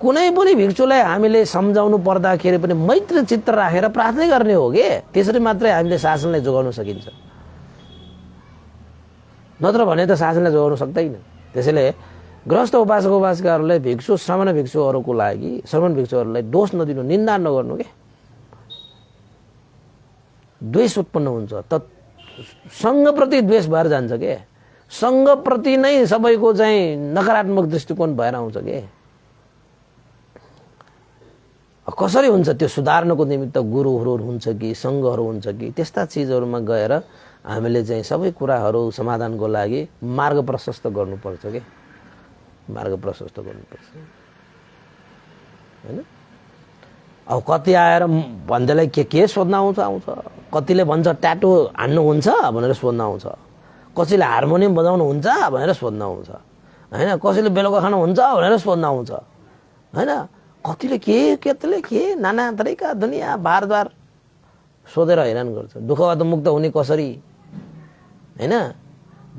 कुनै पनि भिक्षुलाई हामीले सम्झाउनु पर्दाखेरि पनि मैत्री चित्त राखेर प्रार्थना गर्ने हो के, त्यसरी मात्रै हामीले शासनलाई जोगाउन सकिन्छ, नत्र भने त शासनलाई जोगाउन सक्दैन। त्यसैले गृहस्थ उपासक उपासिकाहरूलाई श्रमण भिक्षुहरूको लागि श्रमण भिक्षुहरूलाई दोष नदिनु, निन्दा नगर्नु के, द्वेष उत्पन्न हुन्छ त सङ्घप्रति द्वेष भएर जान्छ के, सङ्घप्रति नै सबैको चाहिँ नकारात्मक दृष्टिकोण भएर आउँछ के। कसरी हुन्छ त्यो सुधार्नको निमित्त गुरुहरू हुन्छ कि सङ्घहरू हुन्छ कि त्यस्ता चिजहरूमा गएर हामीले चाहिँ सबै कुराहरू समाधानको लागि मार्ग प्रशस्त गर्नुपर्छ के, मार्ग प्रशस्त गर्नुपर्छ हैन। अब कति आएर भन्दैलाई के सोध्न आउँछ, कतिले भन्छ ट्याटु हान्नुहुन्छ भनेर सोध्न आउँछ, कसैले हार्मोनियम बजाउनु हुन्छ भनेर सोध्न आउँछ हैन, कसैले बेलुका खानुहुन्छ भनेर सोध्न आउँछ हैन, कतिले कतिले नाना थरीका दुनियाँ बारद्वार सोधेर हैरान गर्छ। दुःखबाट मुक्त हुने कसरी हैन,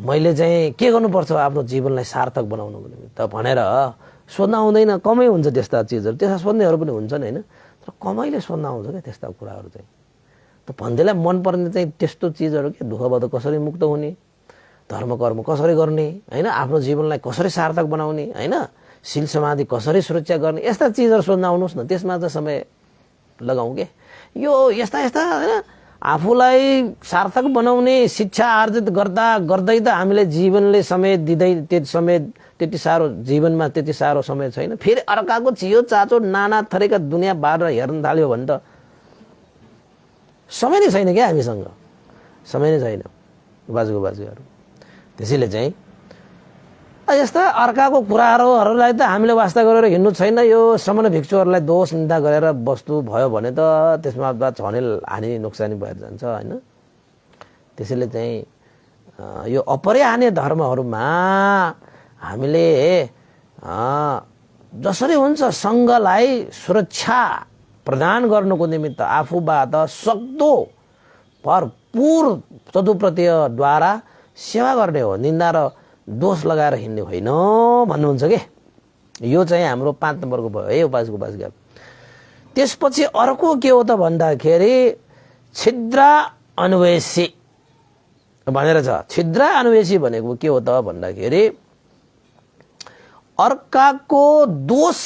मैले चाहिँ के गर्नुपर्छ आफ्नो जीवनलाई सार्थक बनाउनको निमित्त भनेर सोध्न आउँदैन। कमै हुन्छ त्यस्ता चिजहरू, त्यस्ता सोध्नेहरू पनि हुन्छन् हैन, तर कमैले सोध्न आउँछ क्या त्यस्ता कुराहरू चाहिँ। त भन्दैलाई मनपर्ने चाहिँ त्यस्तो चिजहरू के, दुःखबाट कसरी मुक्त हुने, धर्म कर्म कसरी गर्ने हैन, आफ्नो जीवनलाई कसरी सार्थक बनाउने हैन, शील समाधि कसरी सुरक्षा गर्ने, यस्ता चिजहरू सोध्न आउनुहोस् न, त्यसमा चाहिँ समय लगाउँ के। यो यस्ता यस्ता हैन आफूलाई सार्थक बनाउने शिक्षा आर्जित गर्दै त हामीले जीवनले समय दिँदै त्यति समय त्यति साह्रो जीवनमा त्यति साह्रो समय छैन, फेरि अर्काको चियो चाचो नाना थरीका दुनियाँ बाहिर हेर्न थाल्यो भने त समय नै छैन क्या, हामीसँग समय नै छैन बाजुहरू। त्यसैले चाहिँ यस्ता अर्काको कुराहरूलाई त हामीले वास्ता गरेर हिँड्नु छैन। यो श्रमण भिक्षुहरूलाई दोष निन्दा गरेर वस्तु भयो भने त त्यसमा झनेल हानि नोक्सानी भएर जान्छ हैन। त्यसैले चाहिँ यो अपरिहार्य धर्महरूमा हामीले जसरी हुन्छ सङ्घलाई सुरक्षा प्रदान गर्नको निमित्त आफूबाट सक्दो भरपूर तदुप्रत्ययद्वारा सेवा गर्ने हो, निन्दा र दोष लगाएर हिँड्ने होइन भन्नुहुन्छ के। यो चाहिँ हाम्रो 5 नम्बरको भयो है उपासक उपासिका। त्यसपछि अर्को के हो त भन्दाखेरि छिद्रा अन्वेषी भनेर छ। छिद्रा अन्वेषी भनेको के हो त भन्दाखेरि अर्काको दोष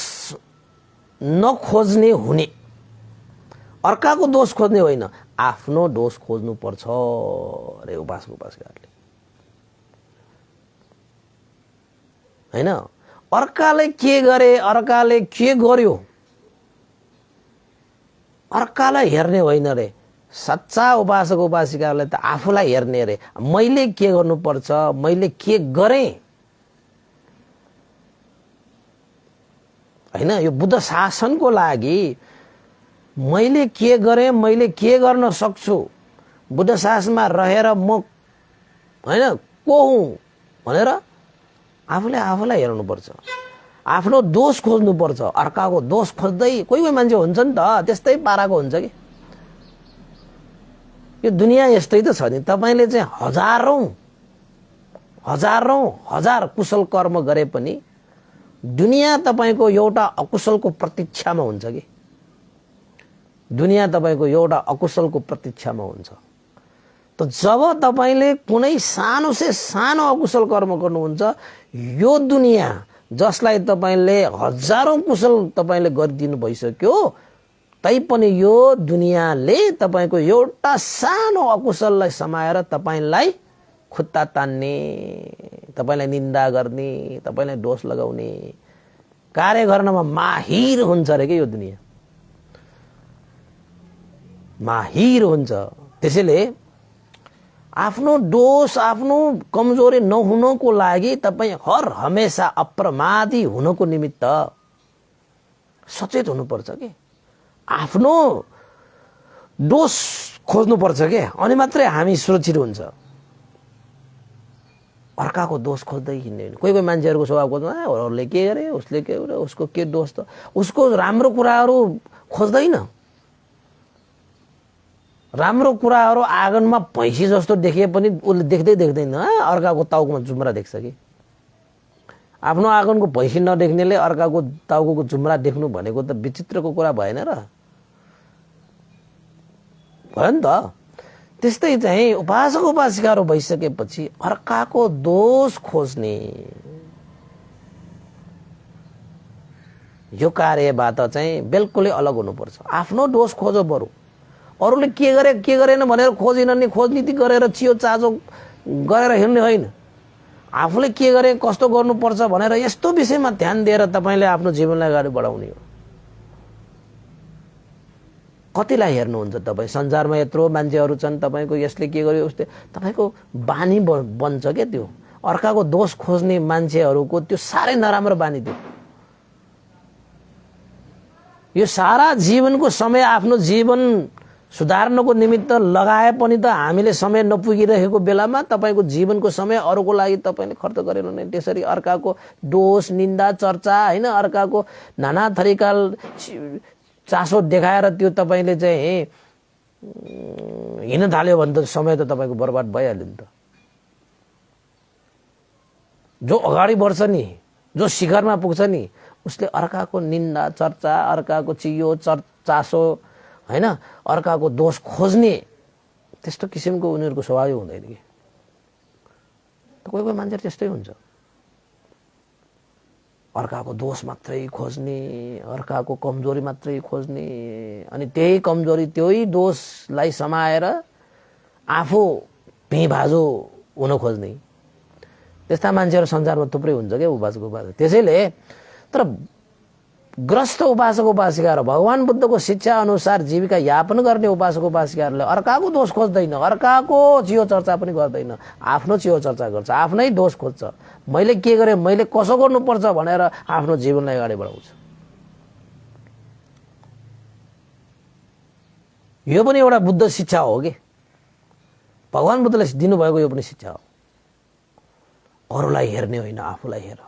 नखोज्ने हुने, अर्काको दोष खोज्ने होइन, आफ्नो दोष खोज्नु पर्छ रे उपासक उपासिकाहरूले हैन। अर्काले के गरे, अर्काले के गर्यो, अर्कालाई हेर्ने होइन रे। सच्चा उपासक उपासिकाहरूले त आफूलाई हेर्ने रे, मैले के गर्नुपर्छ, मैले के गरेँ हैन। यो बुद्ध शासनको लागि मैले के गरेँ, मैले के गर्न सक्छु, बुद्ध शासनमा रहेर म हैन को हुँ भनेर आफूले आफूलाई हेर्नुपर्छ, आफ्नो दोष खोज्नुपर्छ। अर्काको दोष खोज्दै कोही कोही मान्छे हुन्छ नि त त्यस्तै पाराको हुन्छ कि। यो दुनियाँ यस्तै त छ नि। तपाईँले चाहिँ हजार कुशल कर्म गरे पनि दुनियाँ तपाईँको एउटा अकुशलको प्रतीक्षामा हुन्छ कि। दुनियाँ तपाईँको एउटा अकुशलको प्रतीक्षामा हुन्छ। त जब तपाईँले कुनै सानो से सानो अकुशल कर्म गर्नुहुन्छ, यो दुनियाँ जसलाई तपाईँले हजारौं कुशल तपाईँले गरिदिनु भइसक्यो, तैपनि यो दुनियाँले तपाईँको एउटा सानो अकुशललाई समाएर तपाईँलाई खुट्टा तान्ने, तपाईँलाई निन्दा गर्ने, तपाईँलाई दोष लगाउने कार्य गर्नमा माहिर हुन्छ रे के यो दुनियाँ, माहिर हुन्छ। त्यसैले आफ्नो दोष आफ्नो कमजोरी नहुनको लागि तपाईँ हर हमेशा अप्रमादी हुनको निमित्त सचेत हुनुपर्छ के। आफ्नो दोष खोज्नुपर्छ के, अनि मात्रै हामी सुरक्षित हुन्छ। अर्काको दोष खोज्दै हिँड्ने। कोही कोही मान्छेहरूको स्वभाव खोज्नु, अरूले के गरे, उसले के गरे, उसको के दोष त, उसको राम्रो कुराहरू खोज्दैन। राम्रो कुराहरू आँगनमा भैँसी जस्तो देखिए पनि उसले देख्दैन, अर्काको टाउकोमा जुम्रा देख्छ कि। आफ्नो आँगनको भैँसी नदेख्नेले अर्काको टाउको जुम्रा देख्नु भनेको त विचित्रको कुरा भएन र? भयो नि त। त्यस्तै चाहिँ उपासक उपासिकाहरू भइसकेपछि अर्काको दोष खोज्ने यो कार्यबाट चाहिँ बिल्कुलै अलग हुनुपर्छ। आफ्नो दोष खोजो बरु, अरूले के गरेन भनेर खोजिनन् नि, खोजनीति गरेर चियो चाचो गरेर हिँड्ने होइन। आफूले के गरे कस्तो गर्नुपर्छ भनेर यस्तो विषयमा ध्यान दिएर तपाईँले आफ्नो जीवनलाई अगाडि बढाउने हो। कतिलाई हेर्नुहुन्छ तपाईँ? संसारमा यत्रो मान्छेहरू छन्, तपाईँको यसले के गर्यो उसले, तपाईँको बानी बन्छ क्या त्यो। अर्काको दोष खोज्ने मान्छेहरूको त्यो साह्रै नराम्रो बानी थियो। यो सारा जीवनको समय आफ्नो जीवन सुधार्नको निमित्त लगाए पनि त हामीले समय नपुगिरहेको बेलामा तपाईँको जीवनको समय अरूको लागि तपाईँले खर्च गरेन नै। त्यसरी अर्काको दोष निन्दा चर्चा होइन, अर्काको नाना थरीका चासो देखाएर त्यो तपाईँले चाहिँ हिँड्न थाल्यो भने त समय त तपाईँको बर्बाद भइहाल्यो नि त। जो अगाडि बढ्छ नि, जो शिखरमा पुग्छ नि, उसले अर्काको निन्दा चर्चा, अर्काको चियो चासो होइन, अर्काको दोष खोज्ने त्यस्तो किसिमको उनीहरूको स्वभाव हुँदैन कि। कोही कोही मान्छे त्यस्तै हुन्छ, अर्काको दोष मात्रै खोज्ने, अर्काको कमजोरी मात्रै खोज्ने, अनि त्यही कमजोरी त्यही दोषलाई समाएर आफू भिभाजो हुन खोज्ने, त्यस्ता मान्छेहरू संसारमा थुप्रै हुन्छ क्या उपासक उपासक। त्यसैले तर ग्रस्त उपासक उपासिकाहरू, भगवान बुद्धको शिक्षा अनुसार जीविका यापन गर्ने उपासक उपासिकाहरूले अर्काको दोष खोज्दैन, अर्काको चियो चर्चा पनि गर्दैन, आफ्नो चियो चर्चा गर्छ, आफ्नै दोष खोज्छ। मैले के गरेँ, मैले कसो गर्नुपर्छ भनेर आफ्नो जीवनलाई अगाडि बढाउँछ। यो पनि एउटा बुद्ध शिक्षा हो कि, भगवान बुद्धले दिनुभएको यो पनि शिक्षा हो। अरूलाई हेर्ने होइन, आफूलाई हेर।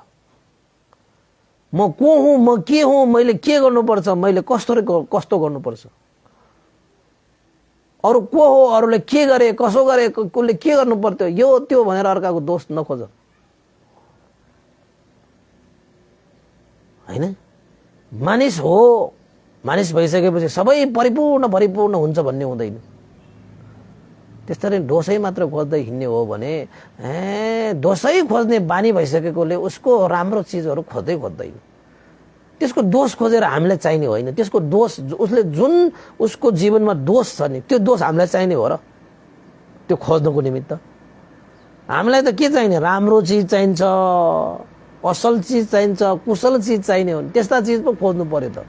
म को हुँ, म के हुँ, मैले के गर्नुपर्छ, मैले कस्तो गर्नुपर्छ, अरू को हो, अरूले के गरे, कसो गरे, कसले के गर्नु पर्थ्यो, यो त्यो भनेर अर्काको दोष नखोज होइन। मानिस हो, मानिस भइसकेपछि सबै परिपूर्ण हुन्छ भन्ने हुँदैन। त्यसरी दोषै मात्र खोज्दै हिँड्ने हो भने दोषै खोज्ने बानी भइसकेकोले उसको राम्रो चिजहरू खोज्दैन। त्यसको दोष खोजेर हामीलाई चाहिने होइन, त्यसको दोष उसले जुन उसको जीवनमा दोष छ नि त्यो दोष हामीलाई चाहिने हो र? त्यो खोज्नको निमित्त हामीलाई त के चाहिने? राम्रो चिज चाहिन्छ, असल चिज चाहिन्छ, कुशल चिज चाहिने हो नि, त्यस्ता चिज पो खोज्नु पर्यो त।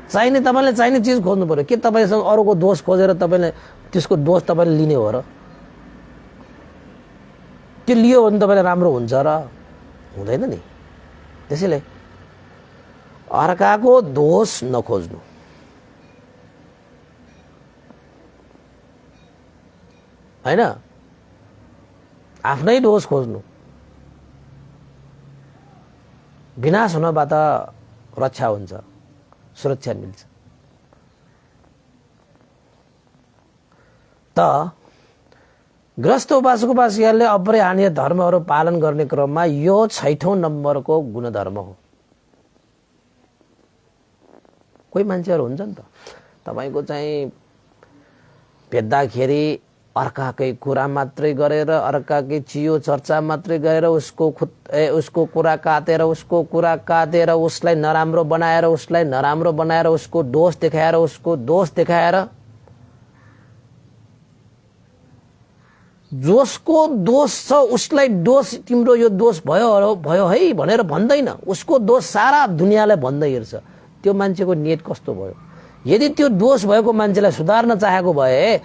चाहिने तपाईँलाई चाहिने चिज खोज्नु पर्यो। के तपाईँसँग अरूको दोष खोजेर तपाईँले त्यसको दोष तपाईँले लिने हो र? त्यो लियो भने तपाईँलाई राम्रो हुन्छ र? हुँदैन नि। त्यसैले अर्काको दोष नखोज्नु, होइन, आफ्नै दोष खोज्नु। विनाश हुनबाट रक्षा हुन्छ, सुरक्षा मिल्छ। त ग्रस्त उपासक उपासिकाले अपरिहार्य धर्महरू पालन गर्ने क्रममा यो 6औं नम्बरको गुणधर्म हो। कोही मान्छेहरू हुन्छ नि त, तपाईँको चाहिँ भेट्दाखेरि अर्काकै कुरा मात्रै गरेर, अर्काकै चियो चर्चा मात्रै गरेर, उसको कुरा काटेर, उसलाई नराम्रो बनाएर, उसको दोष देखाएर जसको दोष छ उसलाई दोष, तिम्रो यो दोष भयो है भनेर भन्दैन, उसको दोष सारा दुनियाँलाई भन्दै हिँड्छ। त्यो मान्छेको नियत कस्तो भयो? यदि त्यो दोष भएको मान्छेलाई सुधार्न चाहेको भए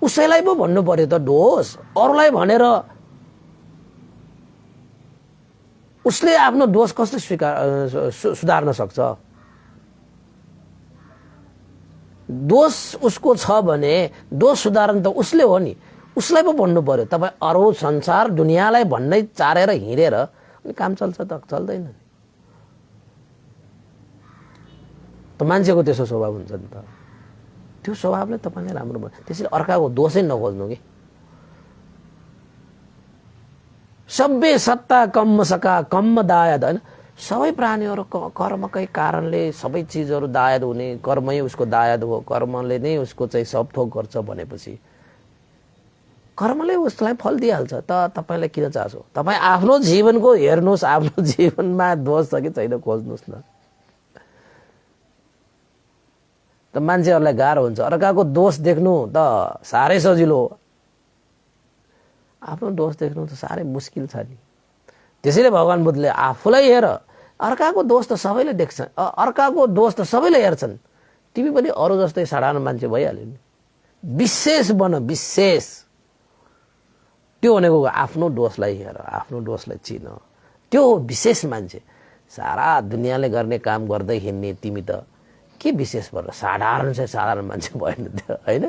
उसैलाई पो भन्नु पर्यो त दोष। अरूलाई भनेर उसले आफ्नो दोष कसले सुधार्न सक्छ? दोष उसको छ भने दोष सुधार्न त उसले हो नि, उसलाई पो भन्नु पर्यो। तपाईँ अरू संसार दुनियाँलाई भन्नै चारेर हिँडेर अनि काम चल्छ त? चल्दैन नि। त मान्छेको त्यसो स्वभाव हुन्छ नि त। त्यो स्वभावले तपाईँले राम्रो भयो। त्यसैले अर्काको दोषै नखोज्नु कि। सबै सत्ता कम्म सका कम्म दायद हैन। सबै प्राणीहरू कर्मकै कारणले सबै चिजहरू दायद हुने, कर्मै उसको दायद हो, कर्मले नै उसको चाहिँ सब थोक गर्छ भनेपछि कर्मले उसलाई फल दिइहाल्छ। त तपाईलाई किन चासो? तपाईँ आफ्नो जीवनको हेर्नुहोस्, आफ्नो जीवनमा दोष छ कि छैन खोज्नुहोस् न। त मान्छेहरूलाई गाह्रो हुन्छ, अर्काको दोष देख्नु त साह्रै सजिलो हो, आफ्नो दोष देख्नु त साह्रै मुस्किल छ नि। त्यसैले भगवान बुद्धले आफूलाई हेर, अर्काको दोष त सबैले देख्छन्, अर्काको दोष त सबैले हेर्छन्, तिमी पनि अरू जस्तै साधारण मान्छे भइहाल्यो नि। विशेष बन, विशेष। त्यो भनेको आफ्नो दोषलाई हेर, आफ्नो दोषलाई चिन, त्यो विशेष मान्छे। सारा दुनियाँले गर्ने काम गर्दै हिँड्ने तिमी त के विशेष भएर साधारण चाहिँ साधारण मान्छे भएन त्यो हैन।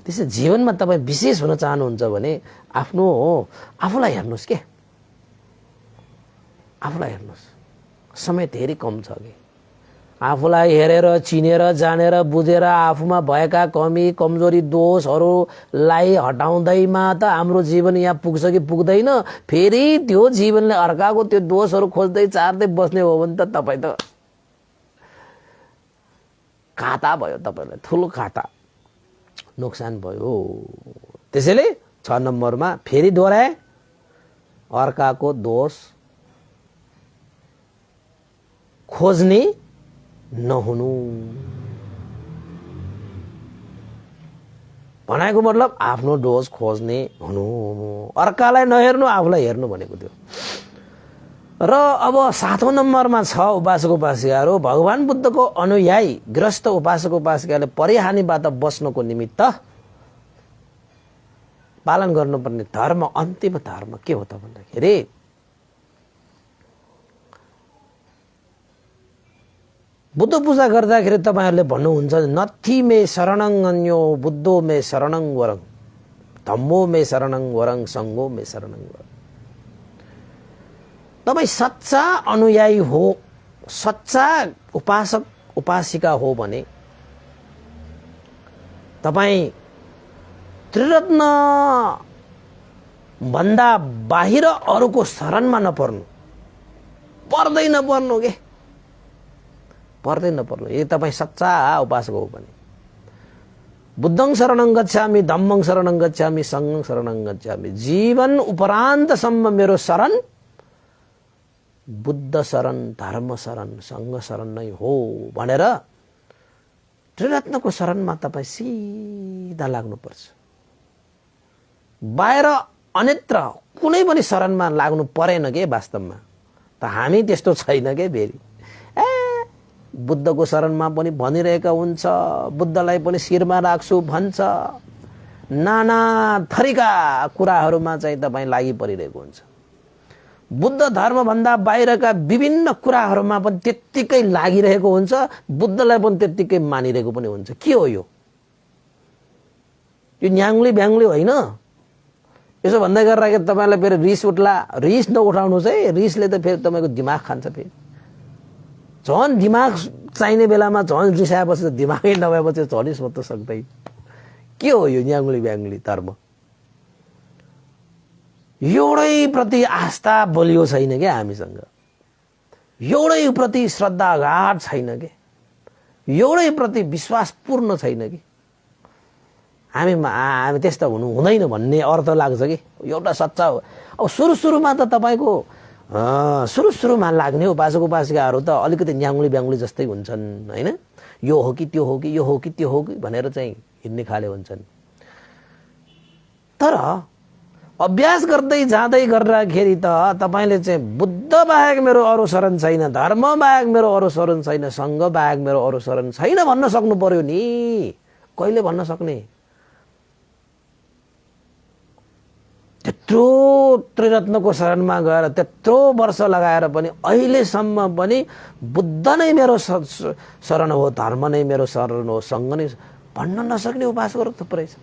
त्यसै जीवनमा तपाईँ विशेष हुन चाहनुहुन्छ भने आफूलाई हेर्नुहोस् के, आफूलाई हेर्नुहोस्। समय धेरै कम छ कि आफूलाई हेरेर चिनेर जानेर बुझेर आफूमा भएका कमी कमजोरी दोषहरूलाई हटाउँदैमा त हाम्रो जीवन यहाँ पुग्छ कि पुग्दैन। फेरि त्यो जीवनले अर्काको त्यो दोषहरू खोज्दै चार्दै बस्ने हो भने त तपाईँ त खाता भयो, तपाईँलाई ठुलो खाता नोक्सान भयो। त्यसैले 6 नम्बरमा फेरि दोहोऱ्याए, अर्काको दोष खोज्ने नहुनु। भनेको मतलब आफ्नो दोष खोज्ने हुनु, अर्कालाई नहेर्नु, आफूलाई हेर्नु भनेको थियो। र अब 7औं नम्बरमा छ उपासक उपासिकाहरू। भगवान बुद्धको अनुयायी ग्रस्त उपासक उपासिकाले परिहानिबाट बस्नको निमित्त पालन गर्नुपर्ने धर्म, अन्तिम धर्म के हो त भन्दाखेरि बुद्ध पूजा गर्दाखेरि तपाईहरुले भन्नुहुन्छ नथी मे शरणं अन्यो बुद्धो मे शरणं वरं धम्मो मे शरणं वरं संघो मे शरणं वरं। तपाई सच्चा अनुयायी हो, सच्चा उपासक उपासिका हो भने तपाई त्रिरत्न भन्दा बाहिर अरूको शरणमा नपर्नु, पर्दै नपर्नु के, पर्दै नपर्नु। यदि तपाई सच्चा उपासक हो भने बुद्धं शरणं गच्छामि, धम्मं शरणं गच्छामि, संघं शरणं गच्छामि। जीवन उपरान्तसम्म मेरो शरण बुद्ध शरण, धर्म शरण, संघ शरण नै हो भनेर त्रिरत्नको शरणमा तपाई सिधा लाग्नुपर्छ। बाहिर अन्यत्र कुनै पनि शरणमा लाग्नु परेन के वास्तवमा। त हामी त्यस्तो छैन के। फेरि बुद्धको शरणमा पनि भनिरहेका हुन्छ, बुद्धलाई पनि शिरमा राख्छु भन्छ, नाना थरीका कुराहरूमा चाहिँ तपाईँ लागि परिरहेको हुन्छ। बुद्ध धर्म भन्दा बाहिरका विभिन्न कुराहरूमा पनि त्यत्तिकै लागिरहेको हुन्छ, बुद्धलाई पनि त्यत्तिकै मानिरहेको पनि हुन्छ। के हो यो? यो न्याङ्ली ब्याङ्ली होइन। यसो भन्दै गरेर तपाईलाई फेरि रिस उठ्ला। रिस नउठाउनुहोस् है, रिसले त फेरि तपाईँको दिमाग खान्छ। फेरि झन् दिमाग चाहिने बेलामा झन् रिसाएपछि त दिमागै नभएपछि झन् सोध्न सक्दैन। के हो यो न्याङ्ली ब्याङ्ली धर्म? एउटै प्रति आस्था बलियो छैन क्या हामीसँग, एउटै प्रति श्रद्धागाढ छैन के, एउटै प्रति विश्वास पूर्ण छैन कि हामी त्यस्ता हुनु हुँदैन भन्ने अर्थ लाग्छ कि एउटा सच्चा हो। अब सुरुमा त तपाईको सुरुमा लाग्ने उपासक उपासिकाहरू त अलिकति न्याङ्ली ब्याङ्ली जस्तै हुन्छन् हैन। यो हो कि त्यो हो कि, यो हो कि त्यो हो कि भनेर चाहिँ हिँड्ने खाले हुन्छन्। तर अभ्यास गर्दै जाँदै गर्दाखेरि त तपाईले चाहिँ बुद्ध बाहेक मेरो अरू शरण छैन, धर्म बाहेक मेरो अरू शरण छैन, संघ बाहेक मेरो अरू शरण छैन भन्न सक्नु पर्यो नि। कहिले भन्न सक्ने? त्यत्रो त्रिरत्नको शरणमा गएर त्यत्रो वर्ष लगाएर पनि अहिलेसम्म पनि बुद्ध नै मेरो शरण हो, धर्म नै मेरो शरण हो, संघ नै भन्न नसक्ने उपासकहरू थुप्रै छ।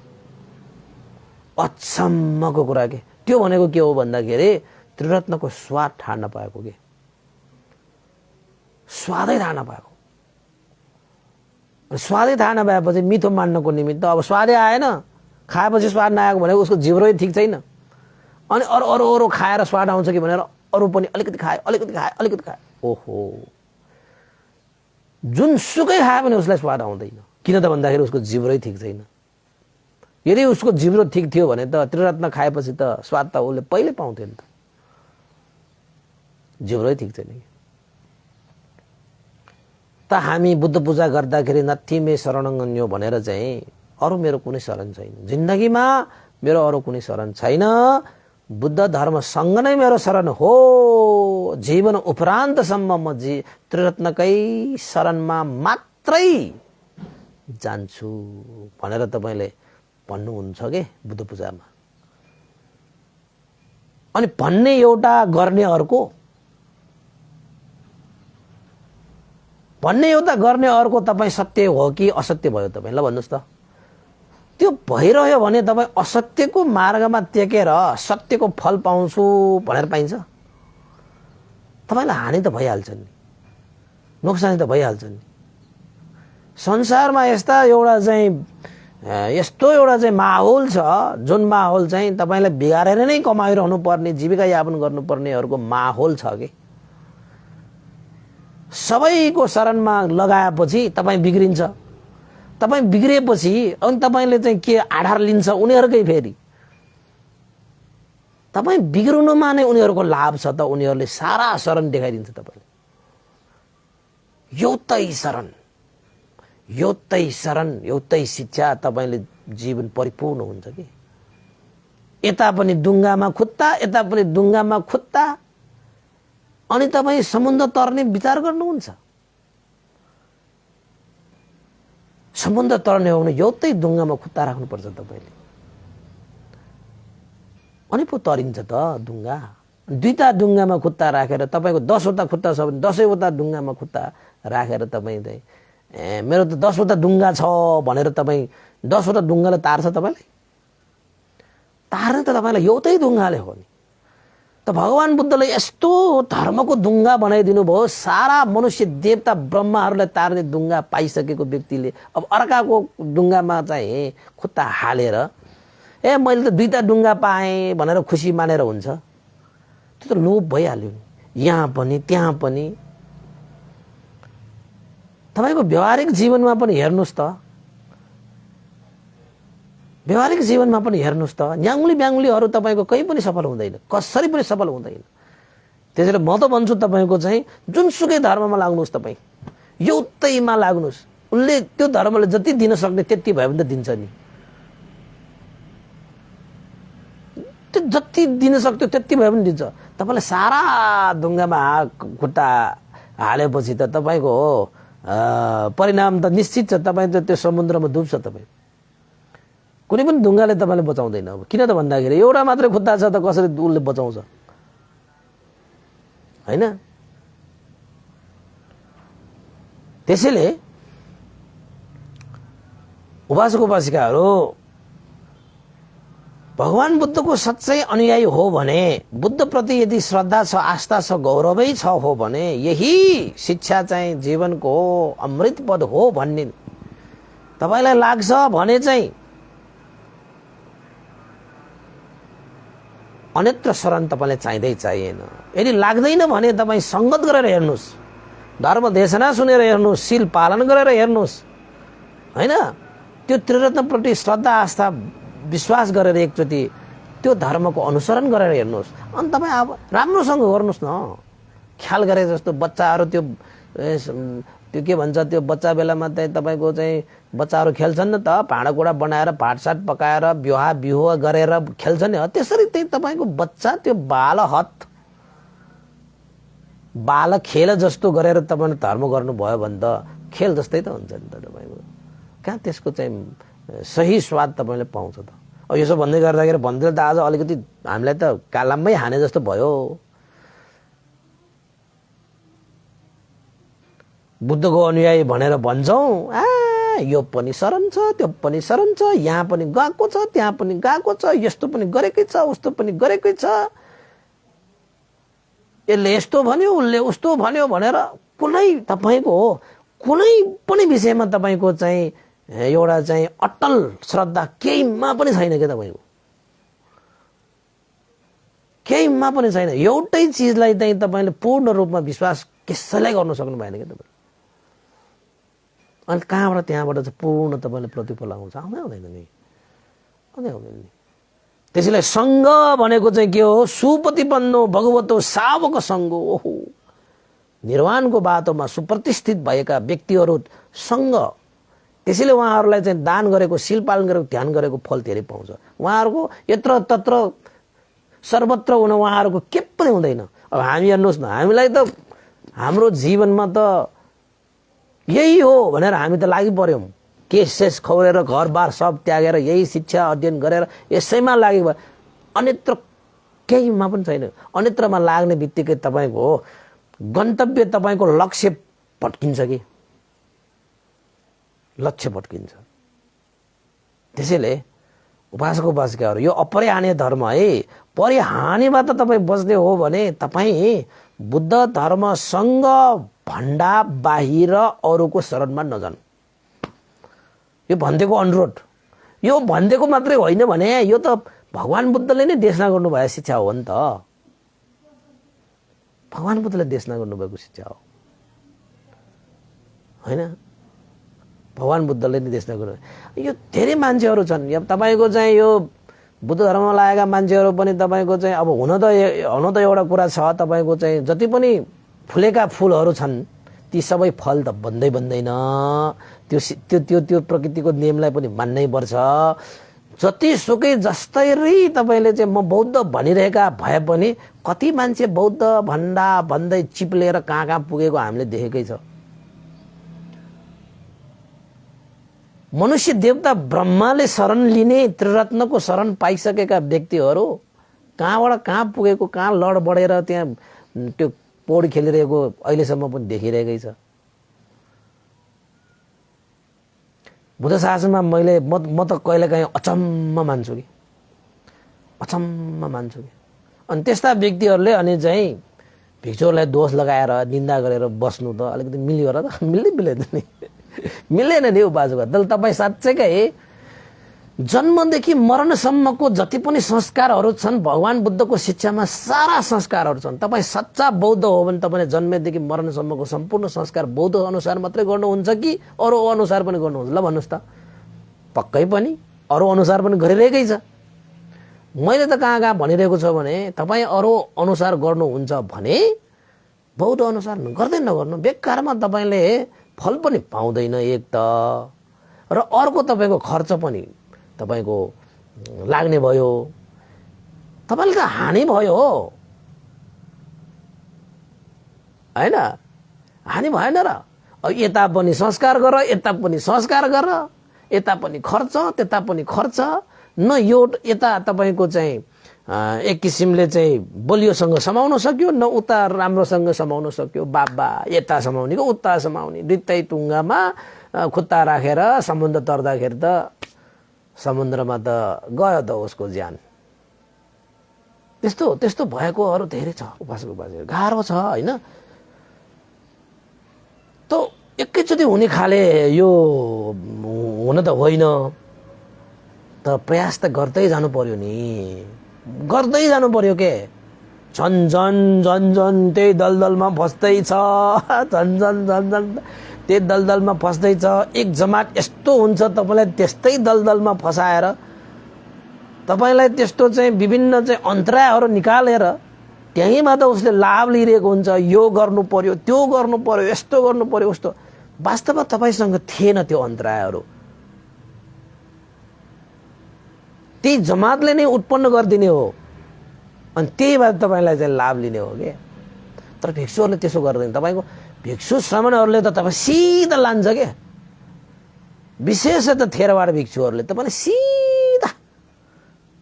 अचम्मको कुरा के। त्यो भनेको के हो भन्दाखेरि त्रिरत्नको स्वाद थाहा नपाएको के, स्वादै थाहा नपाएको। स्वादै थाहा नपाएपछि मिठो मान्नको निमित्त अब स्वादै आएन, खाएपछि स्वाद नआएको भनेको उसको जिब्रो ठिक छैन। अनि अरू अरू अरू खाएर स्वाद आउँछ कि भनेर अरू पनि अलिकति खाए। ओहो, जुनसुकै खायो भने उसलाई स्वाद आउँदैन। किन त भन्दाखेरि उसको जिब्रै ठिक छैन। यदि उसको जिब्रो ठिक थियो भने त त्रिरत्न खाएपछि त स्वाद त उसले पहिले पाउँथ्यो नि त। जिब्रै ठिक छैन त हामी बुद्ध पूजा गर्दाखेरि नथी मे शरणन्यो भनेर चाहिँ अरू मेरो कुनै शरण छैन। जिन्दगीमा मेरो अरू कुनै शरण छैन। बुद्ध धर्मसँग नै मेरो शरण हो। जीवन उपरान्तसम्म म त्रिरत्नकै शरणमा मात्रै जान्छु भनेर तपाईले भन्नुहुन्छ के बुद्ध पूजामा। अनि भन्ने एउटा गर्ने अर्को, भन्ने एउटा गर्ने अर्को। तपाईँ सत्य हो कि असत्य भयो तपाईँ? ल भन्नुहोस् त। त्यो भइरह्यो भने तपाईँ असत्यको मार्गमा टेकेर सत्यको फल पाउँछु भनेर पाइन्छ? तपाईँलाई हानि त भइहाल्छ नि, नोक्सानी त भइहाल्छ नि। संसारमा यस्तो एउटा चाहिँ माहौल छ, जुन माहौल चाहिँ तपाईँलाई बिगारेर नै कमाइरहनु पर्ने, जीविका यापन गर्नुपर्नेहरूको माहौल छ कि। सबैको शरणमा लगाएपछि तपाईँ बिग्रिन्छ। तपाईँ बिग्रिएपछि अनि तपाईँले चाहिँ के आधार लिन्छ? उनीहरूकै फेरि। तपाईँ बिग्रुनुमा नै उनीहरूको लाभ छ त उनीहरूले सारा शरण देखाइदिन्छ तपाईँले। एउटै शरण, एउटै शिक्षा, तपाईँले जीवन परिपूर्ण हुन्छ कि। यता पनि डुङ्गामा खुत्ता, यता पनि डुङ्गामा खुत्ता, अनि तपाईँ समुद्र तर्ने विचार गर्नुहुन्छ? समुद्र तर्ने हो भने एउटै डुङ्गामा खुत्ता राख्नुपर्छ तपाईँले, अनि पो तरिन्छ त डुङ्गा। दुईटा डुङ्गामा खुत्ता राखेर तपाईँको 10वटा खुट्टा छ भने 10वटा डुङ्गामा खुत्ता राखेर तपाईँ चाहिँ मेरो त 10वटा डुङ्गा छ भनेर तपाईँ 10वटा डुङ्गाले तार्छ तपाईँलाई? तार्ने त तपाईँलाई एउटै डुङ्गाले हो नि। त भगवान बुद्धले यस्तो धर्मको डुङ्गा बनाइदिनु भयो, सारा मनुष्य देवता ब्रह्माहरूलाई तार्ने डुङ्गा पाइसकेको व्यक्तिले अब अर्काको डुङ्गामा चाहिँ खुट्टा हालेर मैले त दुईटा डुङ्गा पाएँ भनेर खुसी मानेर हुन्छ? त्यो त लोभ भइहाल्यो नि, यहाँ पनि त्यहाँ पनि। तपाईँको व्यवहारिक जीवनमा पनि हेर्नुहोस् त, व्यवहारिक जीवनमा पनि हेर्नुहोस् त। न्याङ्गुली ब्याङ्गुलीहरू तपाईँको कहीँ पनि सफल हुँदैन, कसरी पनि सफल हुँदैन। त्यसैले म त भन्छु तपाईँको चाहिँ जुनसुकै धर्ममा लाग्नुहोस्, तपाईँ एउटैमा लाग्नुहोस्। उसले त्यो धर्मले जति दिन सक्ने त्यति भयो भने त दिन्छ नि। त्यो जति दिन सक्थ्यो त्यति भयो भने दिन्छ। तपाईँलाई सारा ढुङ्गामा खुट्टा हालेपछि त तपाईँको परिणाम त निश्चित छ। तपाईँ त त्यो समुद्रमा डुब्छ। तपाईँ कुनै पनि ढुङ्गाले तपाईँले बचाउँदैन। अब किन त भन्दाखेरि एउटा मात्रै खुट्टा छ त कसरी उसले बचाउँछ, होइन? त्यसैले उपासक उपासिकाहरू भगवान बुद्धको सच्चै अनुयायी हो भने, बुद्धप्रति यदि श्रद्धा छ, आस्था छ, गौरवै छ हो भने यही शिक्षा चाहिँ जीवनको अमृत पद हो भन्ने तपाईँलाई लाग्छ भने चाहिँ अन्यत्र शरण तपाईँलाई चाहिँदैन। यदि लाग्दैन भने तपाईँ सङ्गत गरेर हेर्नुहोस्, धर्म देशना सुनेर हेर्नुहोस्, शील पालन गरेर हेर्नुहोस्, होइन? त्यो त्रिरत्नप्रति श्रद्धा आस्था विश्वास गरेर एकचोटि त्यो धर्मको अनुसरण गरेर हेर्नुहोस्। अनि तपाईँ अब राम्रोसँग गर्नुहोस् न। ख्याल गरे जस्तो बच्चाहरू त्यो के भन्छ, त्यो बच्चा बेलामा चाहिँ तपाईँको चाहिँ बच्चाहरू खेल्छन् नि त, भाँडाकुँडा बनाएर भातसाट पकाएर बिहा गरेर खेल्छन् नि। त्यसरी चाहिँ तपाईँको बच्चा त्यो बाल खेल जस्तो गरेर तपाईँले धर्म गर्नुभयो भने त खेल जस्तै त हुन्छ नि त। तपाईँको कहाँ त्यसको चाहिँ सही स्वाद तपाईँले पाउँछ त? अब यसो भन्दै गर्दाखेरि भन्दै त आज अलिकति हामीलाई त कालाममै हाने जस्तो भयो। बुद्धको अनुयायी भनेर भन्छौँ, यो पनि शरण छ, त्यो पनि शरण छ, यहाँ पनि गएको छ, त्यहाँ पनि गएको छ, यस्तो पनि गरेकै छ, उस्तो पनि गरेकै छ, यसले यस्तो भन्यो, उसले उस्तो भन्यो भनेर कुनै तपाईँको कुनै पनि विषयमा तपाईँको चाहिँ एउटा चाहिँ अटल श्रद्धा केहीमा पनि छैन क्या तपाईँको। केहीमा पनि छैन। एउटै चिजलाई चाहिँ तपाईँले पूर्ण रूपमा विश्वास कसैलाई गर्न सक्नु भएन क्या तपाईँ। अनि कहाँबाट त्यहाँबाट चाहिँ पूर्ण तपाईँले प्रतिफल आउँछ? आउँदैन नि, आउँदैन नि। त्यसैले सङ्घ भनेको चाहिँ के हो? सुपति बन्नु भगवतो सावक सङ्घ। ओहो, निर्वाणको बाटोमा सुप्रतिष्ठित भएका व्यक्तिहरू सङ्घ। त्यसैले उहाँहरूलाई चाहिँ दान गरेको, शील पालन गरेको, ध्यान गरेको फल धेरै पाउँछ। उहाँहरूको यत्र तत्र सर्वत्र हुन उहाँहरूको के पनि हुँदैन। अब हामी हेर्नुहोस् न, हामीलाई त हाम्रो जीवनमा त यही हो भनेर हामी त लागि पर्यौँ। केस सेस खौरेर घरबार सब त्यागेर यही शिक्षा अध्ययन गरेर यसैमा लाग्यो। अन्यत्र केहीमा पनि छैन। अन्यत्रमा लाग्ने बित्तिकै तपाईँको गन्तव्य, तपाईँको लक्ष्य भट्किन्छ कि लक्ष्य भट्किन्छ। त्यसैले उपासक उपासिकाहरू, यो अपरिहार्य धर्म है, परिहानिबाट तपाईँ बच्ने हो भने तपाईँ बुद्ध धर्मसँग भन्दा बाहिर अरूको शरणमा नजानु। यो भनिदिएको अनुरोध, यो भनिदिएको मात्रै होइन भने यो त भगवान बुद्धले नै देशना गर्नुभएको शिक्षा हो नि त। भगवान बुद्धले देशना गर्नुभएको शिक्षा हो होइन? भगवान बुद्धले नै देशना गर्नु। यो धेरै मान्छेहरू छन्। अब तपाईँको चाहिँ यो बुद्ध धर्ममा लागेका मान्छेहरू पनि तपाईँको चाहिँ अब हुन त एउटा कुरा छ, तपाईँको चाहिँ जति पनि फुलेका फुलहरू छन् ती सबै फल त बन्दैन। त्यो त्यो त्यो त्यो प्रकृतिको नियमलाई पनि मान्नै पर्छ। जतिसुकै जस्तै तपाईँले चाहिँ म बौद्ध भनिरहेका भए पनि कति मान्छे बौद्ध भन्दै चिप्लेर कहाँ कहाँ पुगेको हामीले देखेकै छ। मनुष्य देवता ब्रह्माले शरण लिने त्रिरत्नको शरण पाइसकेका व्यक्तिहरू कहाँबाट कहाँ पुगेको, कहाँ लड बढेर त्यहाँ त्यो पौडी खेलिरहेको अहिलेसम्म पनि देखिरहेकै छ। बुद्ध शासनमा म त कहिलेकाहीँ अचम्म मान्छु कि अनि त्यस्ता व्यक्तिहरूले अनि चाहिँ भिक्षुहरूलाई दोष लगाएर निन्दा गरेर बस्नु त अलिकति मिल्यो र त? मिल्दैन नि, मिल्दैन नि उपासक। तर तपाईँ साँच्चैकै जन्मदेखि मरणसम्मको जति पनि संस्कारहरू छन् भगवान बुद्धको शिक्षामा सारा संस्कारहरू छन्। तपाईँ सच्चा बौद्ध हो भने तपाईँले जन्मेदेखि मरणसम्मको सम्पूर्ण संस्कार बौद्ध अनुसार मात्रै गर्नुहुन्छ कि अरू अनुसार पनि गर्नुहुन्छ? ल भन्नुहोस् त। पक्कै पनि अरू अनुसार पनि गरिरहेकै छ। मैले त कहाँ कहाँ भनिरहेको छ भने तपाईँ अरू अनुसार गर्नुहुन्छ भने बौद्ध अनुसार गर्दै नगर्नु, बेकारमा तपाईँले फल पनि पाउँदैन एक त, र अर्को तपाईँको खर्च पनि तपाईँको लाग्ने भयो, तपाईँले त हानि भयो होइन? हानि भएन र? यता पनि संस्कार गर, यता पनि संस्कार गर, यता पनि खर्च, त्यता पनि खर्च। न यो यता तपाईँको चाहिँ एक किसिमले चाहिँ बलियोसँग समाउन सक्यो, न उता राम्रोसँग समाउन सक्यो। बाबा यता समाउने कि उता समाउने, दुईटै टुङ्गामा खुट्टा राखेर समुद्र तर्दाखेरि त समुद्रमा त गयो त उसको ज्यान। त्यस्तो भएकोहरू धेरै छ। उपासक गाह्रो छ होइन? त एकैचोटि हुने खाले यो हुन त होइन, तर प्रयास त गर्दै जानु पर्यो नि, गर्दै जानु पर्यो के। झन् त्यही दलदलमा फस्दै छ, झन् त्यही दलदलमा फस्दै छ। एक जमात यस्तो हुन्छ तपाईँलाई त्यस्तै दलदलमा फसाएर तपाईँलाई त्यस्तो चाहिँ विभिन्न चाहिँ अन्तरायहरू निकालेर त्यहीँबाट उसले लाभ लिइरहेको हुन्छ। यो गर्नु पर्यो, त्यो गर्नु पर्यो, यस्तो गर्नु पर्यो, उस्तो। वास्तवमा तपाईँसँग थिएन त्यो अन्तरायहरू, त्यही जमातले नै उत्पन्न गरिदिने हो अनि त्यहीबाट तपाईँलाई चाहिँ लाभ लिने हो के। तर भिक्षुहरूले त्यसो गर्दैन। तपाईँको भिक्षु श्रमणहरूले त तपाईँ सिधा लान्छ के। विशेष त थेरवाड भिक्षुहरूले तपाईँले सिधा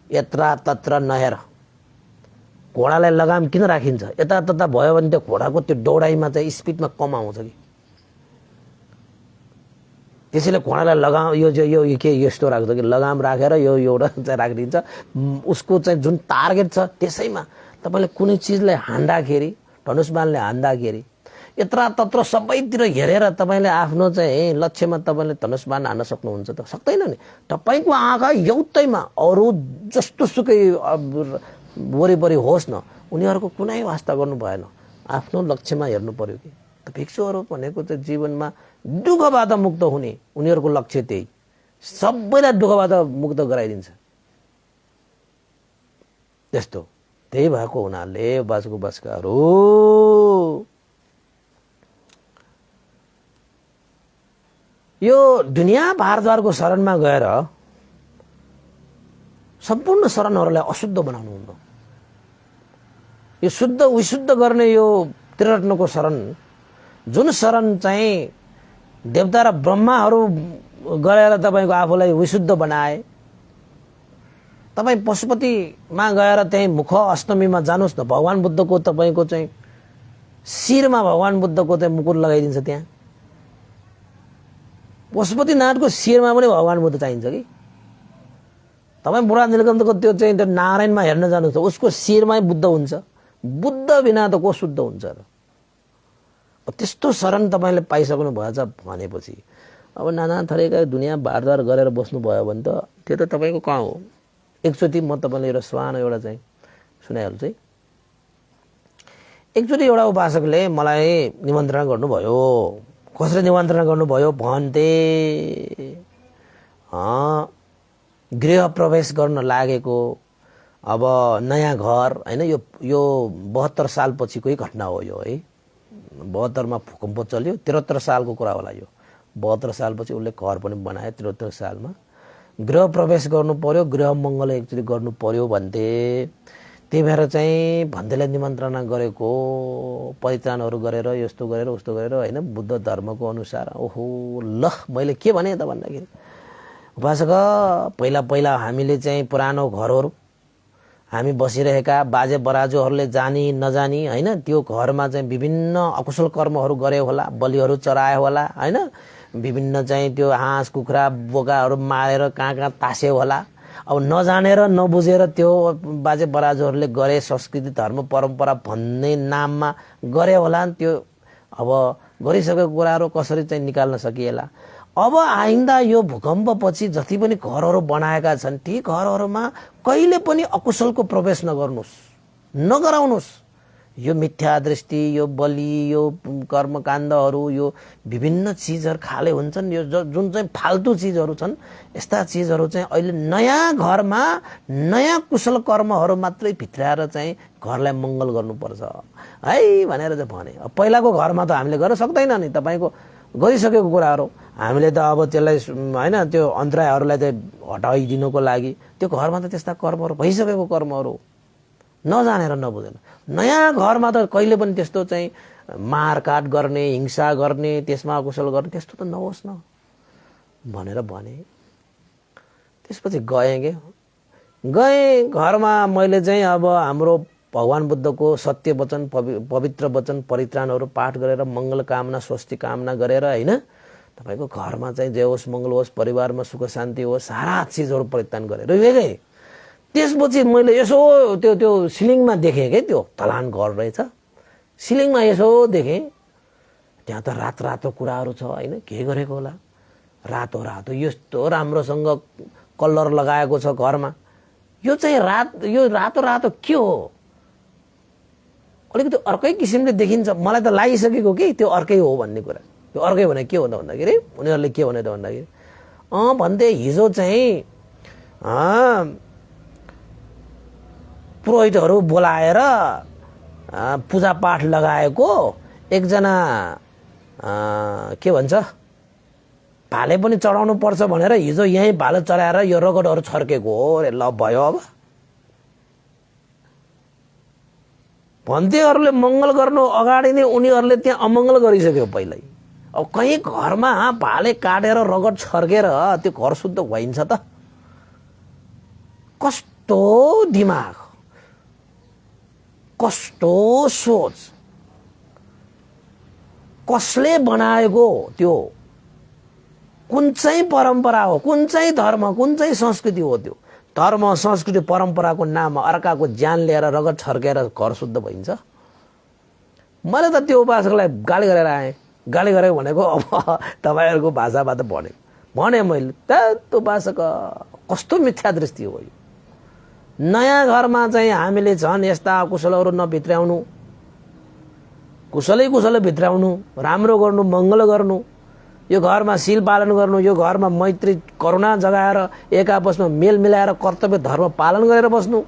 यत्र तत्र नहेर, घोडालाई लगाम किन राखिन्छ? यतातता भयो भने त्यो घोडाको त्यो दौडाइमा चाहिँ स्पिडमा कम आउँछ कि। त्यसैले घोडालाई लगाम यो के यस्तो राख्छ कि लगाम राखेर यो एउटा चाहिँ राखिदिन्छ। उसको चाहिँ जुन टार्गेट छ त्यसैमा तपाईँले कुनै चिजलाई हान्दाखेरि, धनुषबाणले हान्दाखेरि यत्र तत्र सबैतिर हेरेर तपाईँले आफ्नो चाहिँ लक्ष्यमा तपाईँले धनुषबाण हान्न सक्नुहुन्छ त? सक्दैन नि। तपाईँको आँखा एउटैमा, अरू जस्तो सुकै वरिपरि होस् न, उनीहरूको कुनै वास्ता गर्नु भएन, आफ्नो लक्ष्यमा हेर्नु पर्यो कि। त भिक्षुहरू भनेको चाहिँ जीवनमा दुःखबाट मुक्त हुने, उनीहरूको लक्ष्य त्यही, सबैलाई दुःखबाट मुक्त गराइदिन्छ त्यस्तो। त्यही भएको हुनाले बाजुको बास्काहरू यो दुनियाँ भारद्वारको शरणमा गएर सम्पूर्ण शरणहरूलाई अशुद्ध बनाउनु हुन्न। यो शुद्ध विशुद्ध गर्ने यो त्रिरत्नको शरण, जुन शरण चाहिँ देवता र ब्रह्माहरू गएर तपाईँको आफूलाई विशुद्ध बनाए। तपाईँ पशुपतिमा गएर त्यही मुख अष्टमीमा जानुहोस् न, भगवान बुद्धको तपाईँको चाहिँ शिरमा भगवान बुद्धको चाहिँ मुकुट लगाइदिन्छ। त्यहाँ पशुपतिनाथको शिरमा पनि भगवान बुद्ध चाहिन्छ कि। तपाईँ बुढा नीलकण्ठको त्यो चाहिँ त्यो नारायणमा हेर्न जानुहोस्, उसको शिरमै बुद्ध हुन्छ। बुद्ध बिना त को शुद्ध हुन्छ र? त्यस्तो शरण तपाईँले पाइसक्नु भएछ भनेपछि अब नाना थरीका दुनियाँ बारद्वार गरेर बस्नुभयो भने त त्यो त तपाईँको कहाँ हो। एकचोटि म तपाईँलाई एउटा सानो एउटा चाहिँ सुनाइहाल्छु है। एकचोटि एउटा उपासकले मलाई निमन्त्रणा गर्नुभयो। कसरी निमन्त्रणा गर्नुभयो भन्थे, गृह प्रवेश गर्न लागेको अब नयाँ घर होइन, यो 72 साल पछिकै घटना हो यो है। 72 मा भूकम्प चल्यो, 73 सालको कुरा होला यो। 72 सालपछि उसले घर पनि बनायो। 73 सालमा गृह प्रवेश गर्नु पर्यो, गृह मङ्गल एकचोटि गर्नु पर्यो भन्थे। त्यही भएर चाहिँ भन्दैलाई निमन्त्रणा गरेको, परित्राणहरू गरेर यस्तो गरेर उस्तो गरेर होइन, बुद्ध धर्मको अनुसार। ओहो ल, मैले के भने त भन्दाखेरि उपासक पहिला पहिला हामीले चाहिँ पुरानो घरहरू हामी बसिरहेका बाजे बराजुहरूले जानी नजानी होइन, त्यो घरमा चाहिँ विभिन्न अकुशल कर्महरू गरे होला, बलिहरू चराए होला होइन, विभिन्न चाहिँ त्यो हाँस कुखुरा बोकाहरू मारेर कहाँ कहाँ तास्यो होला। अब नजानेर नबुझेर त्यो बाजे बराजुहरूले गरे, संस्कृति धर्म परम्परा भन्ने नाममा गरे होला। त्यो अब गरिसकेको कुराहरू कसरी चाहिँ निकाल्न सकिएला। अब आइन्दा यो भूकम्पपछि जति पनि घरहरू बनाएका छन्, ती घरहरूमा कहिले पनि अकुशलको प्रवेश नगर्नुहोस्, नगराउनुहोस्। यो मिथ्या दृष्टि, यो बलि, यो कर्मकाण्डहरू, यो विभिन्न चिजहरू खाले हुन्छन्। यो जुन चाहिँ फाल्तु चिजहरू छन्, यस्ता चिजहरू चाहिँ अहिले नयाँ घरमा नयाँ कुशल कर्महरू मात्रै भित्राएर चाहिँ घरलाई मङ्गल गर्नुपर्छ है भनेर चाहिँ भने। पहिलाको घरमा त हामीले गर्न सक्दैन नि, तपाईँको गरिसकेको कुराहरू हामीले त अब त्यसलाई होइन, त्यो अन्तरायहरूलाई त हटाइदिनुको लागि त्यो घरमा त त्यस्ता कर्महरू भइसकेको कर्महरू नजानेर नबुझेर। नयाँ घरमा त कहिले पनि त्यस्तो चाहिँ मारकाट गर्ने, हिंसा गर्ने, त्यसमा अकुशल गर्ने त्यस्तो त नहोस् न भनेर भने। त्यसपछि गएँ घरमा। मैले चाहिँ अब हाम्रो भगवान बुद्धको सत्य वचन, पवित्र वचन, परित्राणहरू पाठ गरेर मङ्गल कामना, स्वस्ति कामना गरेर होइन, तपाईँको घरमा चाहिँ जे होस् मङ्गल होस्, परिवारमा सुख शान्ति होस्, सारा चिजहरू परित्राण गरेर गएँ। त्यसपछि मैले यसो त्यो सिलिङमा देखेँ कि त्यो तलान घर रहेछ। सिलिङमा यसो देखेँ, त्यहाँ त रातो कुराहरू छ होइन, के गरेको होला। रातो यस्तो राम्रोसँग कलर लगाएको छ घरमा। यो चाहिँ यो रातो के हो, अलिकति अर्कै किसिमले देखिन्छ। मलाई त लागिसकेको कि त्यो अर्कै हो भन्ने कुरा। त्यो अर्कै भने के हो त भन्दाखेरि उनीहरूले के भने त भन्दाखेरि भन्थे हिजो चाहिँ पुरोहितहरू बोलाएर पूजापाठ लगाएको एकजना के भन्छ भाले पनि चढाउनु पर्छ भनेर हिजो यहीँ भाले चढाएर यो रगतहरू छर्केको हो रे। ल भयो अब भन्थेहरूले मङ्गल गर्नु अगाडि नै उनीहरूले त्यहाँ अमङ्गल गरिसक्यो पहिल्यै। अब कहीँ घरमा भाले काटेर रगत छर्केर त्यो घर शुद्ध भइन्छ त? कस्तो दिमाग, कस्तो सोच, कसले बनाएको त्यो? कुन चाहिँ परम्परा हो, कुन चाहिँ धर्म, कुन चाहिँ संस्कृति हो त्यो? धर्म संस्कृति परम्पराको नाममा अर्काको ज्यान लिएर रगत छर्केर घर शुद्ध भइन्छ? मैले त त्यो उपासकलाई गाली गरेर आएँ। गाली गरेको भनेको अब तपाईँहरूको भाषाबाट भने मैले, त्यो उपासक कस्तो मिथ्या दृष्टि हो यो? नयाँ घरमा चाहिँ हामीले झन् यस्ता कुशलहरू नभित्र्याउनु, कुशलै कुशल भित्र्याउनु, राम्रो गर्नु, मङ्गल गर्नु, यो घरमा शील पालन गर्नु, यो घरमा मैत्री करुणा जगाएर एक आपसमा मेल मिलाएर कर्तव्य धर्म पालन गरेर बस्नु।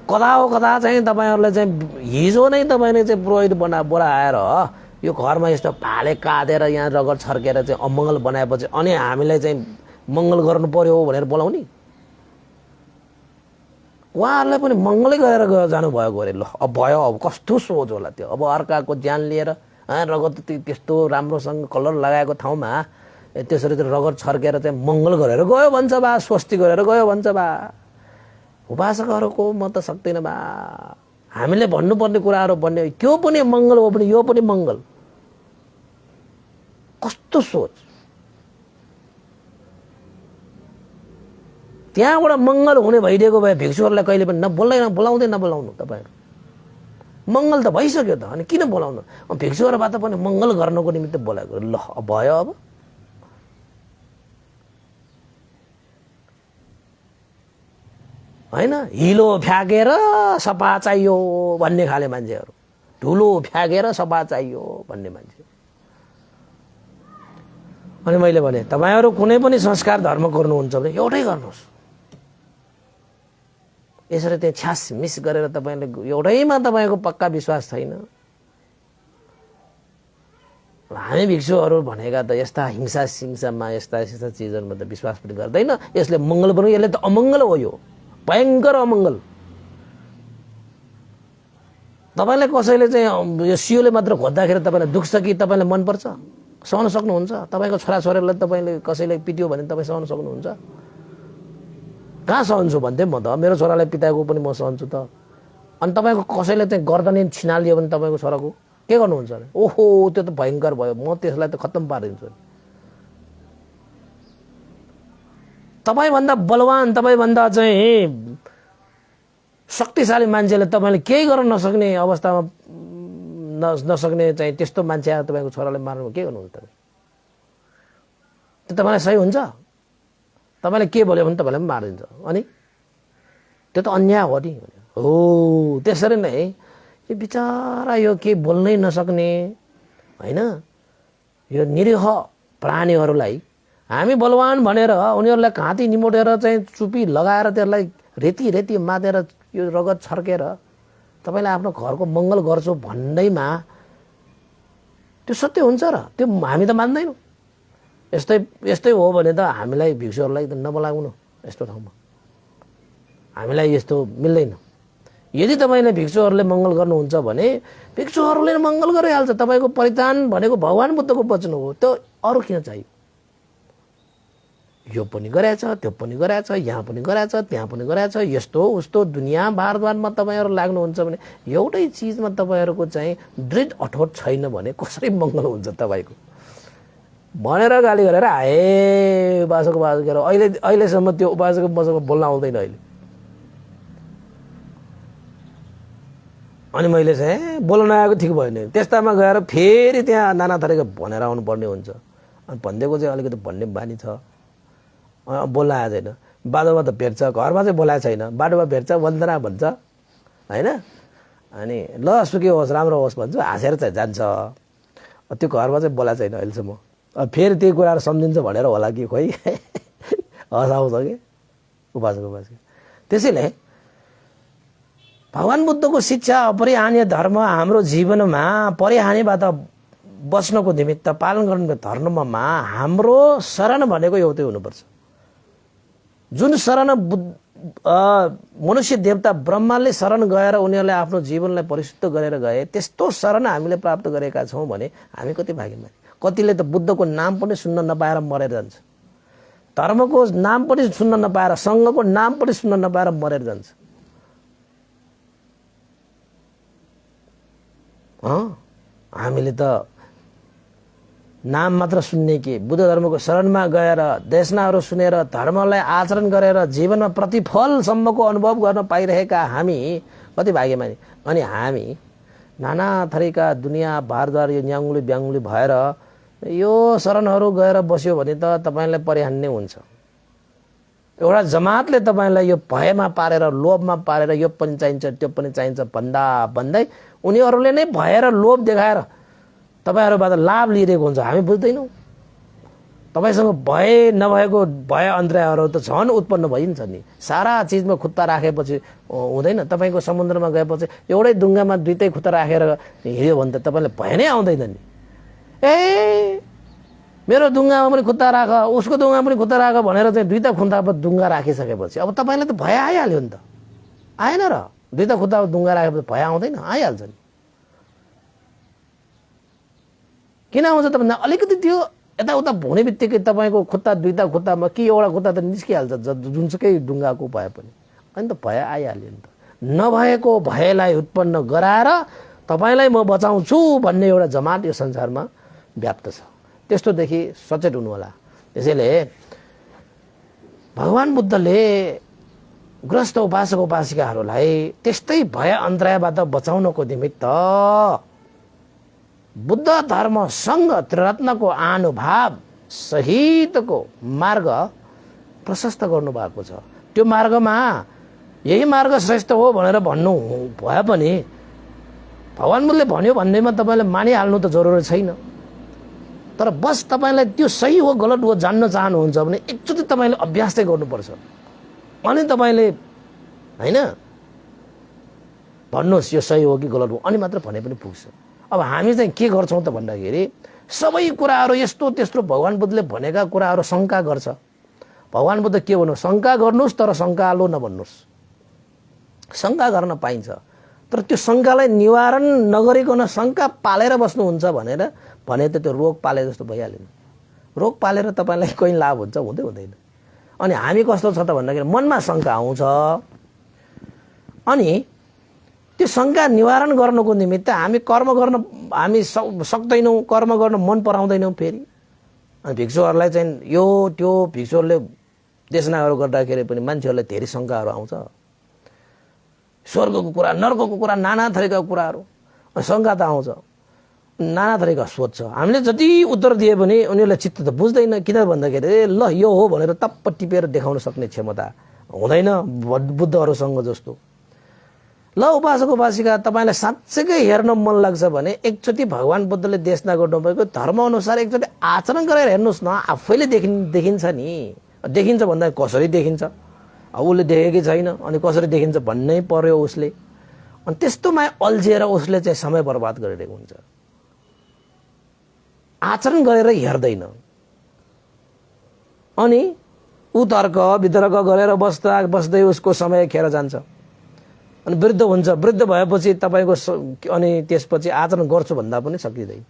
कता हो कता चाहिँ तपाईँहरूले चाहिँ हिजो नै तपाईँले चाहिँ पुरोहित बोलाएर यो घरमा यस्तो भाले काटेर यहाँ रगत छर्केर चाहिँ अमङ्गल बनाएपछि अनि हामीलाई चाहिँ मङ्गल गर्नु पर्यो भनेर बोलाउने। उहाँहरूलाई पनि मङ्गलै गरेर जानुभएको अरे। ल अब भयो, अब कस्तो सोच होला त्यो। अब अर्काको ज्यान लिएर रगत त्यस्तो राम्रोसँग कलर लगाएको ठाउँमा त्यसरी रगत छर्केर चाहिँ मङ्गल गरेर गयो भन्छ बा, स्वस्ति गरेर गयो भन्छ बा। उपासकहरूको म त सक्दिनँ बा। हामीले भन्नुपर्ने कुराहरू भन्ने, त्यो पनि मङ्गल हो भने यो पनि मङ्गल। कस्तो सोच। त्यहाँबाट मङ्गल हुने भइदिएको भए भिक्षुहरूलाई कहिले पनि बोलाउँदै नबोलाउनु तपाईँहरू। मङ्गल त भइसक्यो त, अनि किन बोलाउनु? भिक्षुहरूबाट पनि मङ्गल गर्नको निमित्त बोलाएको। ल भयो। अब होइन, हिलो फ्याँकेर सफा चाहियो भन्ने खाले मान्छेहरू, धुलो फ्याँकेर सफा चाहियो भन्ने मान्छे। अनि मैले भने तपाईँहरू कुनै पनि संस्कार धर्म गर्नुहुन्छ भने एउटै गर्नुहोस्। यसरी त्यहाँ छ्यास मिस गरेर तपाईँले एउटैमा तपाईँको पक्का विश्वास छैन। हामी भिक्षुहरू भनेका त यस्ता हिंसा सिंसामा यस्ता चिजहरूमा त विश्वास पनि गर्दैन। यसले मङ्गल पनि, यसले त अमङ्गल हो, यो भयङ्कर अमङ्गल। तपाईँलाई कसैले चाहिँ यो सियोले मात्र खोज्दाखेरि तपाईँलाई दुख्छ कि तपाईँलाई मनपर्छ? सहन सक्नुहुन्छ? तपाईँको छोराछोरीलाई तपाईँले कसैले पिट्यो भने तपाईँ सहन सक्नुहुन्छ? कहाँ सहन्छु भन्थेँ म त। मेरो छोरालाई पिताएको पनि म सहन्छु त। अनि तपाईँको कसैले चाहिँ गर्दन छिनालियो भने तपाईँको छोराको के गर्नुहुन्छ अरे? ओहो त्यो त भयङ्कर भयो, म त्यसलाई त खत्तम पारिदिन्छु। तपाईँभन्दा बलवान, तपाईँभन्दा चाहिँ शक्तिशाली मान्छेले तपाईँले केही गर्न नसक्ने अवस्थामा नसक्ने चाहिँ त्यस्तो मान्छे आएर तपाईँको छोरालाई मार्नु के गर्नुहुन्छ तपाईँ? त्यो तपाईँलाई सही हुन्छ? तपाईँले के बोल्यो भने तपाईँलाई पनि मारिदिन्छ। अनि त्यो त अन्याय हो नि। हो त्यसरी नै यो बिचरा यो के बोल्नै नसक्ने होइन, यो निरीह प्राणीहरूलाई हामी बलवान भनेर उनीहरूलाई घाँटी निमोटेर चाहिँ चुपी लगाएर त्यसलाई रेती मातेर यो रगत छर्केर तपाईँले आफ्नो घरको मङ्गल गर्छु भन्दैमा त्यो सत्य हुन्छ र? त्यो हामी त मान्दैनौँ। यस्तै हो भने त हामीलाई भिक्षुहरूलाई त नबोलाउनु यस्तो ठाउँमा। हामीलाई यस्तो मिल्दैन। यदि तपाईँले भिक्षुहरूले मङ्गल गर्नुहुन्छ भने भिक्षुहरूले मङ्गल गरिहाल्छ। तपाईँको परिधान भनेको भगवान बुद्धको वचन हो, त्यो अरू किन चाहियो? यो पनि गरेछ, त्यो पनि गरेछ, यहाँ पनि गरेछ, त्यहाँ पनि गरेछ, यस्तो उस्तो दुनियाँ भारद्वारमा तपाईँहरू लाग्नुहुन्छ भने एउटै चिजमा तपाईँहरूको चाहिँ दृढ अठोट छैन भने कसरी मङ्गल हुन्छ तपाईँको भनेर गाली गरेर आए उपासक उपासकेर अहिलेसम्म त्यो उपासक मसँग बोल्न आउँदैन अहिले। अनि मैले चाहिँ बोल्न आएको ठिक भयो नि, त्यस्तामा गएर फेरि त्यहाँ नाना थरीको भनेर आउनु पर्ने हुन्छ। अनि भनिदिएको चाहिँ अलिकति भन्ने बानी छ, बोल्न आएको छैन। बाटोमा त भेट्छ, घरमा चाहिँ बोलाएको छैन, बाटोमा भेट्छ वन्दना भन्छ होइन। अनि ल सुके होस् राम्रो होस् भन्छ, हाँसेर चाहिँ जान्छ। त्यो घरमा चाहिँ बोलाएको छैन अहिलेसम्म। फेरि त्यही कुराहरू सम्झिन्छ भनेर होला कि खोइ हँसाउँछ कि उपासक। त्यसैले भगवान बुद्धको शिक्षा अपरिहार्य धर्म हाम्रो जीवनमा परिहानिबाट बच्नको निमित्त पालन गर्ने धर्ममा हाम्रो शरण भनेको एउटै हुनुपर्छ। जुन शरण मनुष्य देवता ब्रह्माले शरण गएर उनीहरूले आफ्नो जीवनलाई परिशुद्ध गरेर गए, त्यस्तो शरण हामीले प्राप्त गरेका छौँ भने हामी कति भाग्यमानी। कतिले त बुद्धको नाम पनि सुन्न नपाएर मरेर जान्छ, धर्मको नाम पनि सुन्न नपाएर, सङ्घको नाम पनि सुन्न नपाएर मरेर जान्छ। हामीले त नाम मात्र सुन्ने कि बुद्ध धर्मको शरणमा गएर देशनाहरू सुनेर धर्मलाई आचरण गरेर जीवनमा प्रतिफलसम्मको अनुभव गर्न पाइरहेका हामी कति भाग्यमानी। अनि हामी नाना थरीका दुनियाँ भारद्वार यो न्याङ्गुली ब्याङ्गुली भएर यो शरणहरू गएर बस्यो भने त तपाईँलाई परिहान्य हुन्छ। एउटा जमातले तपाईँलाई यो भयमा पारेर लोभमा पारेर यो पनि चाहिन्छ त्यो पनि चाहिन्छ भन्दै उनीहरूले नै भय र लोभ देखाएर तपाईँहरूबाट लाभ लिइरहेको हुन्छ। हामी बुझ्दैनौँ। तपाईँसँग भय नभएको भय अन्तरायहरू त झन् उत्पन्न भइन्छ नि। सारा चिजमा खुट्टा राखेपछि हुँदैन। तपाईँको समुद्रमा गएपछि एउटै ढुङ्गामा दुईटै खुट्टा राखेर हिँड्यो भने त तपाईँलाई भय नै आउँदैन नि। ए मेरो ढुङ्गामा पनि खुट्टा राख, उसको ढुङ्गामा पनि खुट्टा राख भनेर चाहिँ दुईटा खुट्टामा ढुङ्गा राखिसकेपछि अब तपाईँलाई त भय आइहाल्यो नि त। आएन र? दुईटा खुट्टामा ढुङ्गा राखेपछि भय आउँदैन? आइहाल्छ नि। किन आउँछ त भन्दा अलिकति त्यो यताउता हुने बित्तिकै तपाईँको खुट्टा दुईटा खुट्टामा कि एउटा खुट्टा त निस्किहाल्छ जुनसुकै ढुङ्गाको भए पनि। अनि त भय आइहाल्यो नि त। नभएको भयलाई उत्पन्न गराएर तपाईँलाई म बचाउँछु भन्ने एउटा जमात यो संसारमा व्याप्त छ। त्यस्तोदेखि सचेत हुनु होला। त्यसैले भगवान बुद्धले ग्रस्त उपासक उपासिकाहरूलाई त्यस्तै भय अन्तरायबाट बचाउनको निमित्त बुद्ध धर्म सङ्घ त्रिरत्नको अनुभाव सहितको मार्ग प्रशस्त गर्नुभएको छ। त्यो मार्गमा यही मार्ग श्रेष्ठ हो भनेर भन्नु भए पनि भगवान बुद्धले भन्यो भन्नेमा तपाईँले मानिहाल्नु त जरुरी छैन। तर बस तपाईँलाई त्यो सही हो गलत हो जान्न चाहनुहुन्छ भने एकचोटि तपाईँले अभ्यास चाहिँ गर्नुपर्छ। अनि तपाईँले होइन भन्नुहोस् यो सही हो कि गलत हो, अनि मात्र भने पनि पुग्छ। अब हामी चाहिँ के गर्छौँ त भन्दाखेरि सबै कुराहरू यस्तो त्यस्तो भगवान बुद्धले भनेका कुराहरू शङ्का गर्छ। भगवान बुद्ध के भन्नु? शङ्का गर्नुहोस् तर शङ्कालो नभन्नुहोस्। शङ्का गर्न पाइन्छ तर त्यो शङ्कालाई निवारण नगरिकन शङ्का पालेर बस्नुहुन्छ भने त त्यो रोग पाले जस्तो भइहाल्यो नि। रोग पालेर तपाईँलाई कोही लाभ हुन्छ? हुँदैन। अनि हामी कस्तो छ त भन्दाखेरि मनमा शङ्का आउँछ अनि त्यो शङ्का निवारण गर्नको निमित्त हामी कर्म गर्न हामी सक्दैनौँ, कर्म गर्न मन पराउँदैनौँ। फेरि अनि भिक्षुहरूलाई चाहिँ यो त्यो भिक्षुहरूले देशनाहरू गर्दाखेरि पनि मान्छेहरूलाई धेरै शङ्काहरू आउँछ। स्वर्गको कुरा, नर्कको कुरा, नाना थरीका कुराहरू शङ्का त आउँछ, नाना थरीका सोच छ। हामीले जति उत्तर दिए पनि उनीहरूलाई चित्त त बुझ्दैन। किन भन्दाखेरि ल यो हो भनेर टप्प टिपेर देखाउन सक्ने क्षमता हुँदैन बुद्धहरूसँग जस्तो। ल उपासक उपासिका तपाईँलाई साँच्चैकै हेर्न मन लाग्छ भने एकचोटि भगवान बुद्धले देशना गर्नुभएको धर्मअनुसार एकचोटि आचरण गरेर हेर्नुहोस् न। आफैले देखिन्छ नि। देखिन्छ भन्दा कसरी देखिन्छ? अब उसले देखेकै छैन अनि कसरी देखिन्छ भन्नै पर्यो उसले। अनि त्यस्तोमा अल्झिएर उसले चाहिँ समय बर्बाद गरिरहेको हुन्छ। आचरण गरेर हेर्दैन अनि ऊ तर्क वितर्क गरेर बस्दै उसको समय खेर जान्छ अनि वृद्ध हुन्छ। वृद्ध भएपछि तपाईँको अनि त्यसपछि आचरण गर्छु भन्दा पनि सकिँदैन।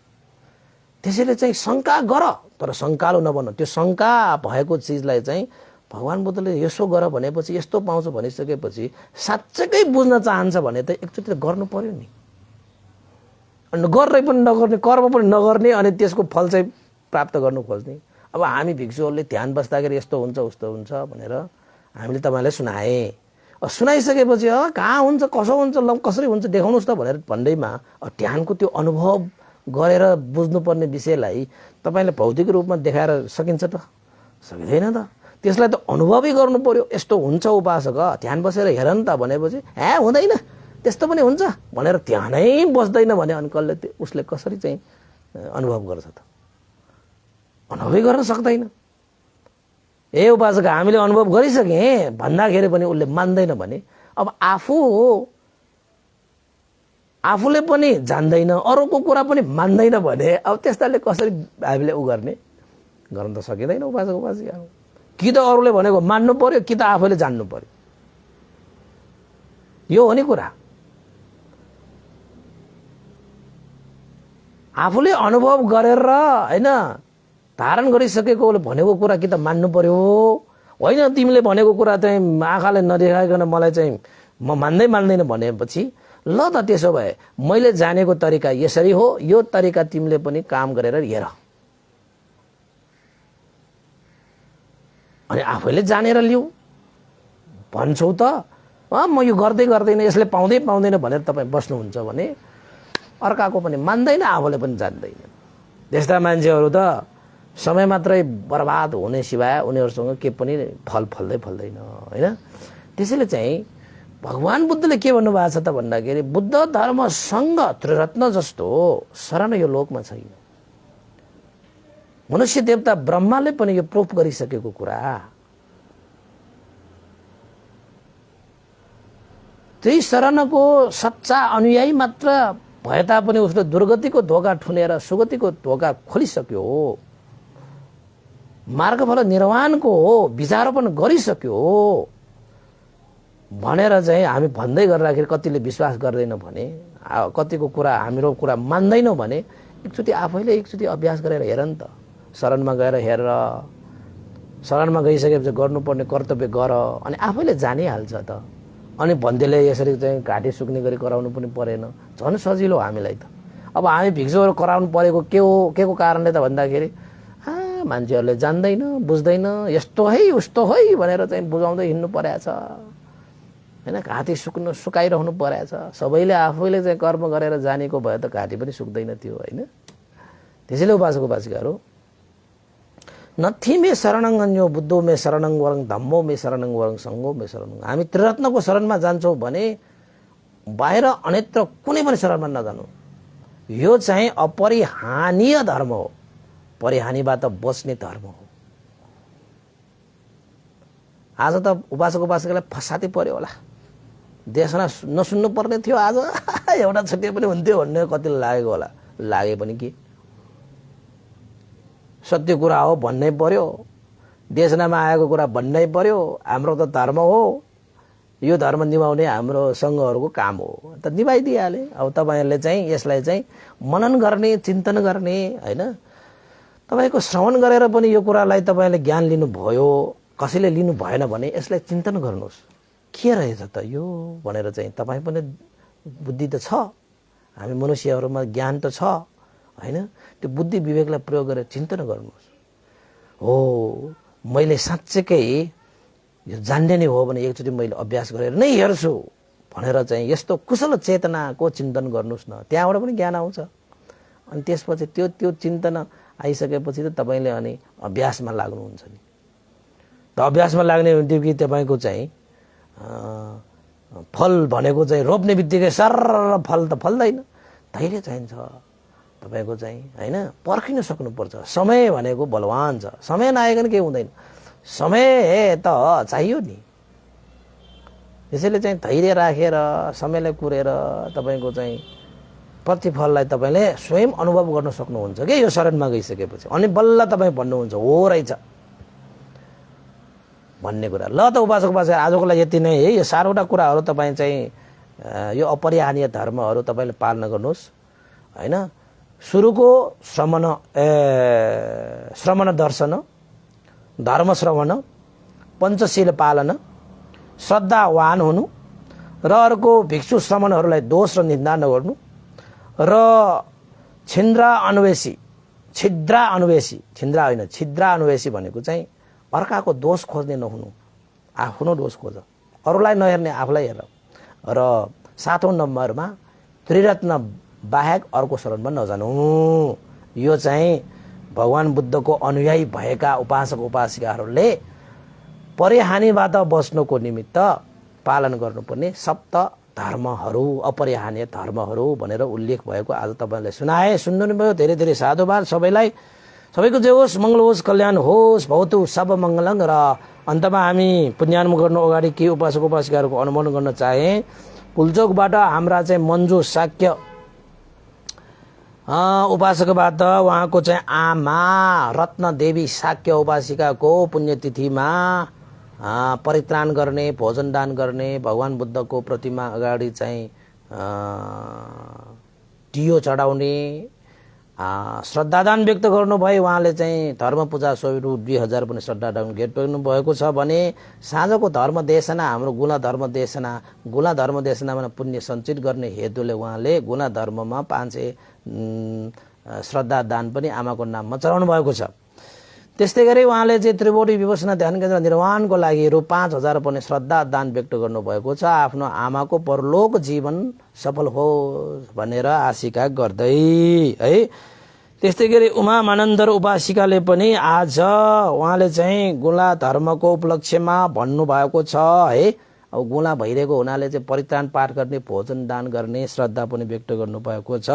त्यसैले चाहिँ शङ्का गर तर शङ्कालो नबन। त्यो शङ्का भएको चिजलाई चाहिँ भगवान बुद्धले यसो गर भनेपछि यस्तो पाउँछ भनिसकेपछि साँच्चैकै बुझ्न चाहन्छ भने त एकचोटि त गर्नु पर्यो नि। अनि गर्दै पनि नगर्ने, कर्म पनि नगर्ने अनि त्यसको फल चाहिँ प्राप्त गर्नु खोज्ने। अब हामी भिक्षुहरूले ध्यान बस्दाखेरि यस्तो हुन्छ उस्तो हुन्छ भनेर हामीले तपाईँलाई सुनाए। सुनाइसकेपछि कहाँ हुन्छ कसो हुन्छ ल कसरी हुन्छ देखाउनुहोस् त भनेर भन्दैमा ध्यानको त्यो अनुभव गरेर बुझ्नुपर्ने विषयलाई तपाईँले भौतिक रूपमा देखाएर सकिन्छ त? सकिँदैन त। त्यसलाई त अनुभवै गर्नु पर्यो। यस्तो हुन्छ उपासक ध्यान बसेर हेर नि त भनेपछि हुँदैन त्यस्तो पनि हुन्छ भनेर ध्यानै बस्दैन भने अनि उसले कसरी चाहिँ अनुभव गर्छ त? अनुभवै गर्न सक्दैन। ए उपासक हामीले अनुभव गरिसकेँ भन्दाखेरि पनि उसले मान्दैन भने अब आफूले पनि जान्दैन अरूको कुरा पनि मान्दैन भने अब त्यस्ताले कसरी हामीले गर्न त सकिँदैन उपासक उपासिका। कि त अरूले भनेको मान्नु पर्यो कि त आफैले जान्नु पर्यो। यो हो नि कुरा। आफूले अनुभव गरेर होइन धारण गरिसकेकोले भनेको कुरा कि त मान्नु पर्यो। होइन तिमीले भनेको कुरा चाहिँ आँखाले नदेखाइकन मलाई चाहिँ म मान्दैन भनेपछि ल त त्यसो भए मैले जानेको तरिका यसरी हो, यो तरिका तिमीले पनि काम गरेर हेर। अनि आफैले जानेर लिऊ भन्छौ त म यो गर्दैन यसले पाउँदैन भनेर तपाईँ बस्नुहुन्छ भने अर्काको पनि मान्दैन आफूले पनि जान्दैन। त्यस्ता मान्छेहरू त समय मात्रै बर्बाद हुने सिवाय उनीहरूसँग के पनि फल फल्दैन हैन। त्यसैले चाहिँ भगवान बुद्धले के भन्नुभएको छ त भन्दाखेरि बुद्ध धर्मसँग त्रिरत्न जस्तो शरण यो लोकमा छैन। मनुष्य देवता ब्रह्माले पनि यो प्रुफ गरिसकेको कुरा। त्यही शरणको सच्चा अनुयायी मात्र भए तापनि उसले दुर्गतिको ढोका ठुनेर सुगतिको ढोका खोलिसक्यो, मार्गफल निर्वाणको विचारोपण गरिसक्यो भनेर चाहिँ हामी भन्दै गर्दाखेरि कतिले विश्वास गर्दैन भने, कतिको कुरा हाम्रो कुरा मान्दैनौँ भने एकचोटि आफैले एकचोटि अभ्यास गरेर हेर नि त। शरणमा गएर हेर, शरणमा गइसकेपछि गर्नुपर्ने कर्तव्य गर, अनि आफैले जानिहाल्छ त। अनि भन्देले यसरी चाहिँ घाँटी सुक्ने गरी कराउनु पनि परेन, झन् सजिलो हामीलाई त। अब हामी भिक्षुहरू कराउनु परेको के को कारणले त भन्दाखेरि मान्छेहरूले जान्दैन बुझ्दैन, यस्तो है उस्तो है भनेर चाहिँ बुझाउँदै हिँड्नु परेछ हैन। घाँटी सुकाइरहनु परेछ। सबैले आफैले चाहिँ कर्म गरेर जानेको भए त घाँटी पनि सुक्दैन थियो हैन। त्यसैले उपासक उपासिकाहरू नथी मे शरणं अन्यो बुद्धो मे शरणं वरं धम्मो मे शरणं वरं संघो मे शरणं। हामी त्रिरत्नको शरणमा जान्छौँ भने बाहिर अन्यत्र कुनै पनि शरणमा नजानु। यो चाहिँ अपरिहानीय धर्म हो, परिहानीबाट बच्ने धर्म हो। आज त उपासक उपासिकालाई फसाती पर्यो होला, देशना नसुन्नु पर्ने थियो आज एउटा छुट्टै पनि हुन्थ्यो भन्ने कतिले लागेको होला। लागे पनि के, सत्य कुरा हो भन्नै पर्यो, देशनामा आएको कुरा भन्नै पर्यो। हाम्रो त धर्म हो, यो धर्म निभाउने हाम्रो सङ्घहरूको काम हो त निभाइदिइहाले। अब तपाईँहरूले चाहिँ यसलाई चाहिँ मनन गर्ने चिन्तन गर्ने हैन। तपाईँको श्रवण गरेर पनि यो कुरालाई तपाईँले ज्ञान लिनुभयो, कसैले लिनु भएन भने यसलाई चिन्तन गर्नुहोस्, के रहेछ त यो भनेर चाहिँ। तपाईँ पनि बुद्धि त छ, हामी मनुष्यहरूमा ज्ञान त छ हैन। त्यो बुद्धि विवेकलाई प्रयोग गरेर चिन्तन गर्नुहोस्। हो मैले साँच्चैकै यो जान्ने नै हो भने एकचोटि मैले अभ्यास गरेर नै हेर्छु भनेर चाहिँ यस्तो कुशल चेतनाको चिन्तन गर्नुहोस् न, त्यहाँबाट पनि ज्ञान आउँछ। अनि त्यसपछि त्यो चिन्तन आइसकेपछि त तपाईँले अनि अभ्यासमा लाग्नुहुन्छ नि। त अभ्यासमा लाग्ने बित्तिकै तपाईँको चाहिँ फल भनेको चाहिँ रोप्ने बित्तिकै सर्र फल त फल्दैन, धैर्य चाहिन्छ तपाईँको चाहिँ हैन। पर्खिन सक्नुपर्छ। समय भनेको बलवान छ, समय नआइकन केही हुँदैन, समय त चाहियो नि। त्यसैले चाहिँ धैर्य राखेर समयलाई कुरेर तपाईँको चाहिँ प्रतिफललाई तपाईँले स्वयं अनुभव गर्न सक्नुहुन्छ कि यो शरणमा गइसकेपछि। अनि बल्ल तपाईँ भन्नुहुन्छ हो रहेछ भन्ने कुरा। ल त उपासक उपासक आजको लागि यति नै है। यो 7वटा कुराहरू तपाईँ चाहिँ यो अपरिहानीय धर्महरू तपाईँले पालना गर्नुहोस् हैन। सुरुको श्रमण दर्शन, धर्म श्रवण, पञ्चशील पालन, श्रद्धावान हुनु, र अर्को भिक्षु श्रमणहरूलाई दोष र निन्दा नगर्नु, र छिन्द्रा अन्वेषी भनेको चाहिँ अर्काको दोष खोज्ने नहुनु, आफ्नो दोष खोज, अरूलाई नहेर्ने आफूलाई हेर। र 7औं नम्बरमा त्रिरत्न बाहेक अर्को शरणमा नजानु। यो चाहिँ भगवान बुद्धको अनुयायी भएका उपासक उपासिकाहरूले परिहानीबाट बच्नको निमित्त पालन गर्नुपर्ने सप्त धर्महरू, अपरिहानीय धर्महरू भनेर उल्लेख भएको आज तपाईँलाई सुनाए। सुन्नु भयो, धेरै धेरै साधुवाद सबैलाई। सबैको जय होस्, मङ्गल होस्, कल्याण होस्, भवतु सब मङ्गलङ। र अन्तमा हामी पुण्यान्म गर्नु अगाडि के उपासक उपासिकाहरूको अनुमोदन गर्न चाहे। पुल्चोकबाट हाम्रा चाहिँ मन्जु शाक्य उपासकबाट उहाँको चाहिँ आमा रत्न देवी शाक्य उपासिकाको पुण्यतिथिमा परित्राण गर्ने, भोजन दान गर्ने, भगवान बुद्धको प्रतिमा अगाडि चाहिँ दियो चढाउने, श्रद्धादान व्यक्त गर्नुभयो। उहाँले चाहिँ धर्म पूजा स्वरूप 2000 पनि श्रद्धादान गर्नु भएको छ भने साँझको धर्म देशना, हाम्रो गुना धर्म देशनामा पुण्य सञ्चित गर्ने हेतुले उहाँले गुना धर्ममा 500 श्रद्धादान पनि आमाको नाममा चढाउनु भएको छ। त्यस्तै गरी उहाँले चाहिँ त्रिवेणी विपश्यना ध्यान केन्द्र निर्माणको लागि रु 5000 पनि श्रद्धादान व्यक्त गर्नुभएको छ। आफ्नो आमाको परलोक जीवन सफल होस् भनेर आशिका गर्दै है। त्यस्तै गरी उमा मानन्दर उपासिकाले पनि आज उहाँले चाहिँ गुला धर्मको उपलक्ष्यमा भन्नुभएको छ है। अब गुला भइरहेको हुनाले चाहिँ परित्राण पाठ गर्ने, भोजन दान गर्ने श्रद्धा पनि व्यक्त गर्नुभएको छ।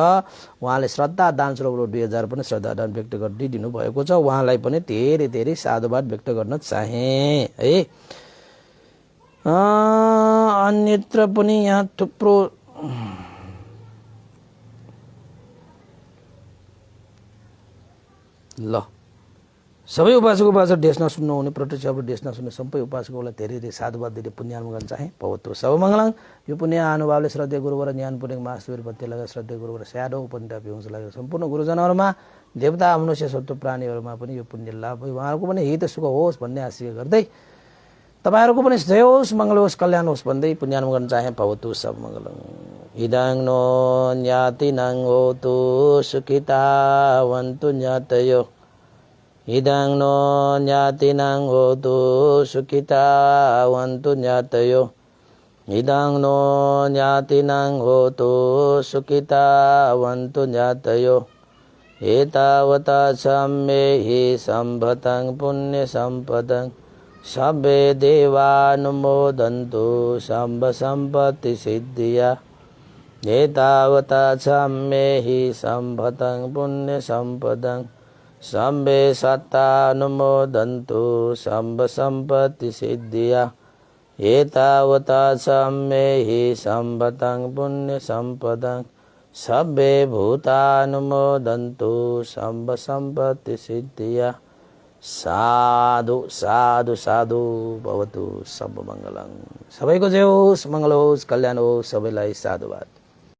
उहाँले श्रद्धा दान स्वरूप 2000 पनि श्रद्धा दान व्यक्त गरिदिनु भएको छ। उहाँलाई पनि धेरै धेरै साधुवाद व्यक्त गर्न चाहे है। अन्यत्र पनि यहाँ थुप्रो ल सबै उपासक देश नसुन्नु हुने, प्रत्यक्ष देश नसुन्ने सबै उपासकहरूलाई धेरै धेरै साधुवाद दिने पुण्यानुमोदन चाहे भवतु सर्वमङ्गलम्। यो पुण्य अनुभावले श्रद्धेय गुरुवर ज्ञान पुण्य महाशिविर पत्य लगाए श्रद्धेय गुरुवर स्याडो उपनिता पिउँछ लाग्यो सम्पूर्ण गुरुजनहरूमा, देवता मनुष्य सत्व प्राणीहरूमा पनि यो पुण्य लाभ भयो, उहाँहरूको पनि हित सुख होस् भन्ने आशा गर्दै तपाईहरूको पनि जय होस्, मङ्गल होस्, कल्याण होस् भन्दै पुण्यानुमोदन चाहे भवतु सर्वमङ्गलम्। इदं नो ज्ञातिनं होतु सुखितावन्तु ज्ञातयो, इदं नो ज्ञातिनं होतु सुखितावन्तु ज्ञातयो, इदं नो ज्ञातिनं होतु सुखितावन्तु ज्ञातयो। एतावता सम्मेहि सम्भतं पुण्यसम्पदं सब्बे देवानुमोदन्तु सम्ब सम्पत्ति सिद्धिया। एतावता सम्मेहि सम्भतं पुण्यसम्पदं सब्बे सत्तानुमोदन्तु सम्ब सम्पत्ति सिद्धिया। एतावता सम्मेहि सम्भतं पुण्यसम्पदं सब्बे भूतानुमोदन्तु सम्ब सम्पत्ति सिद्धिया। साधु साधु साधु भवतु सर्वमङ्गलम्। सबैको जय होस्, मङ्गल होस्, कल्याण होस्, सबैलाई साधुवाद।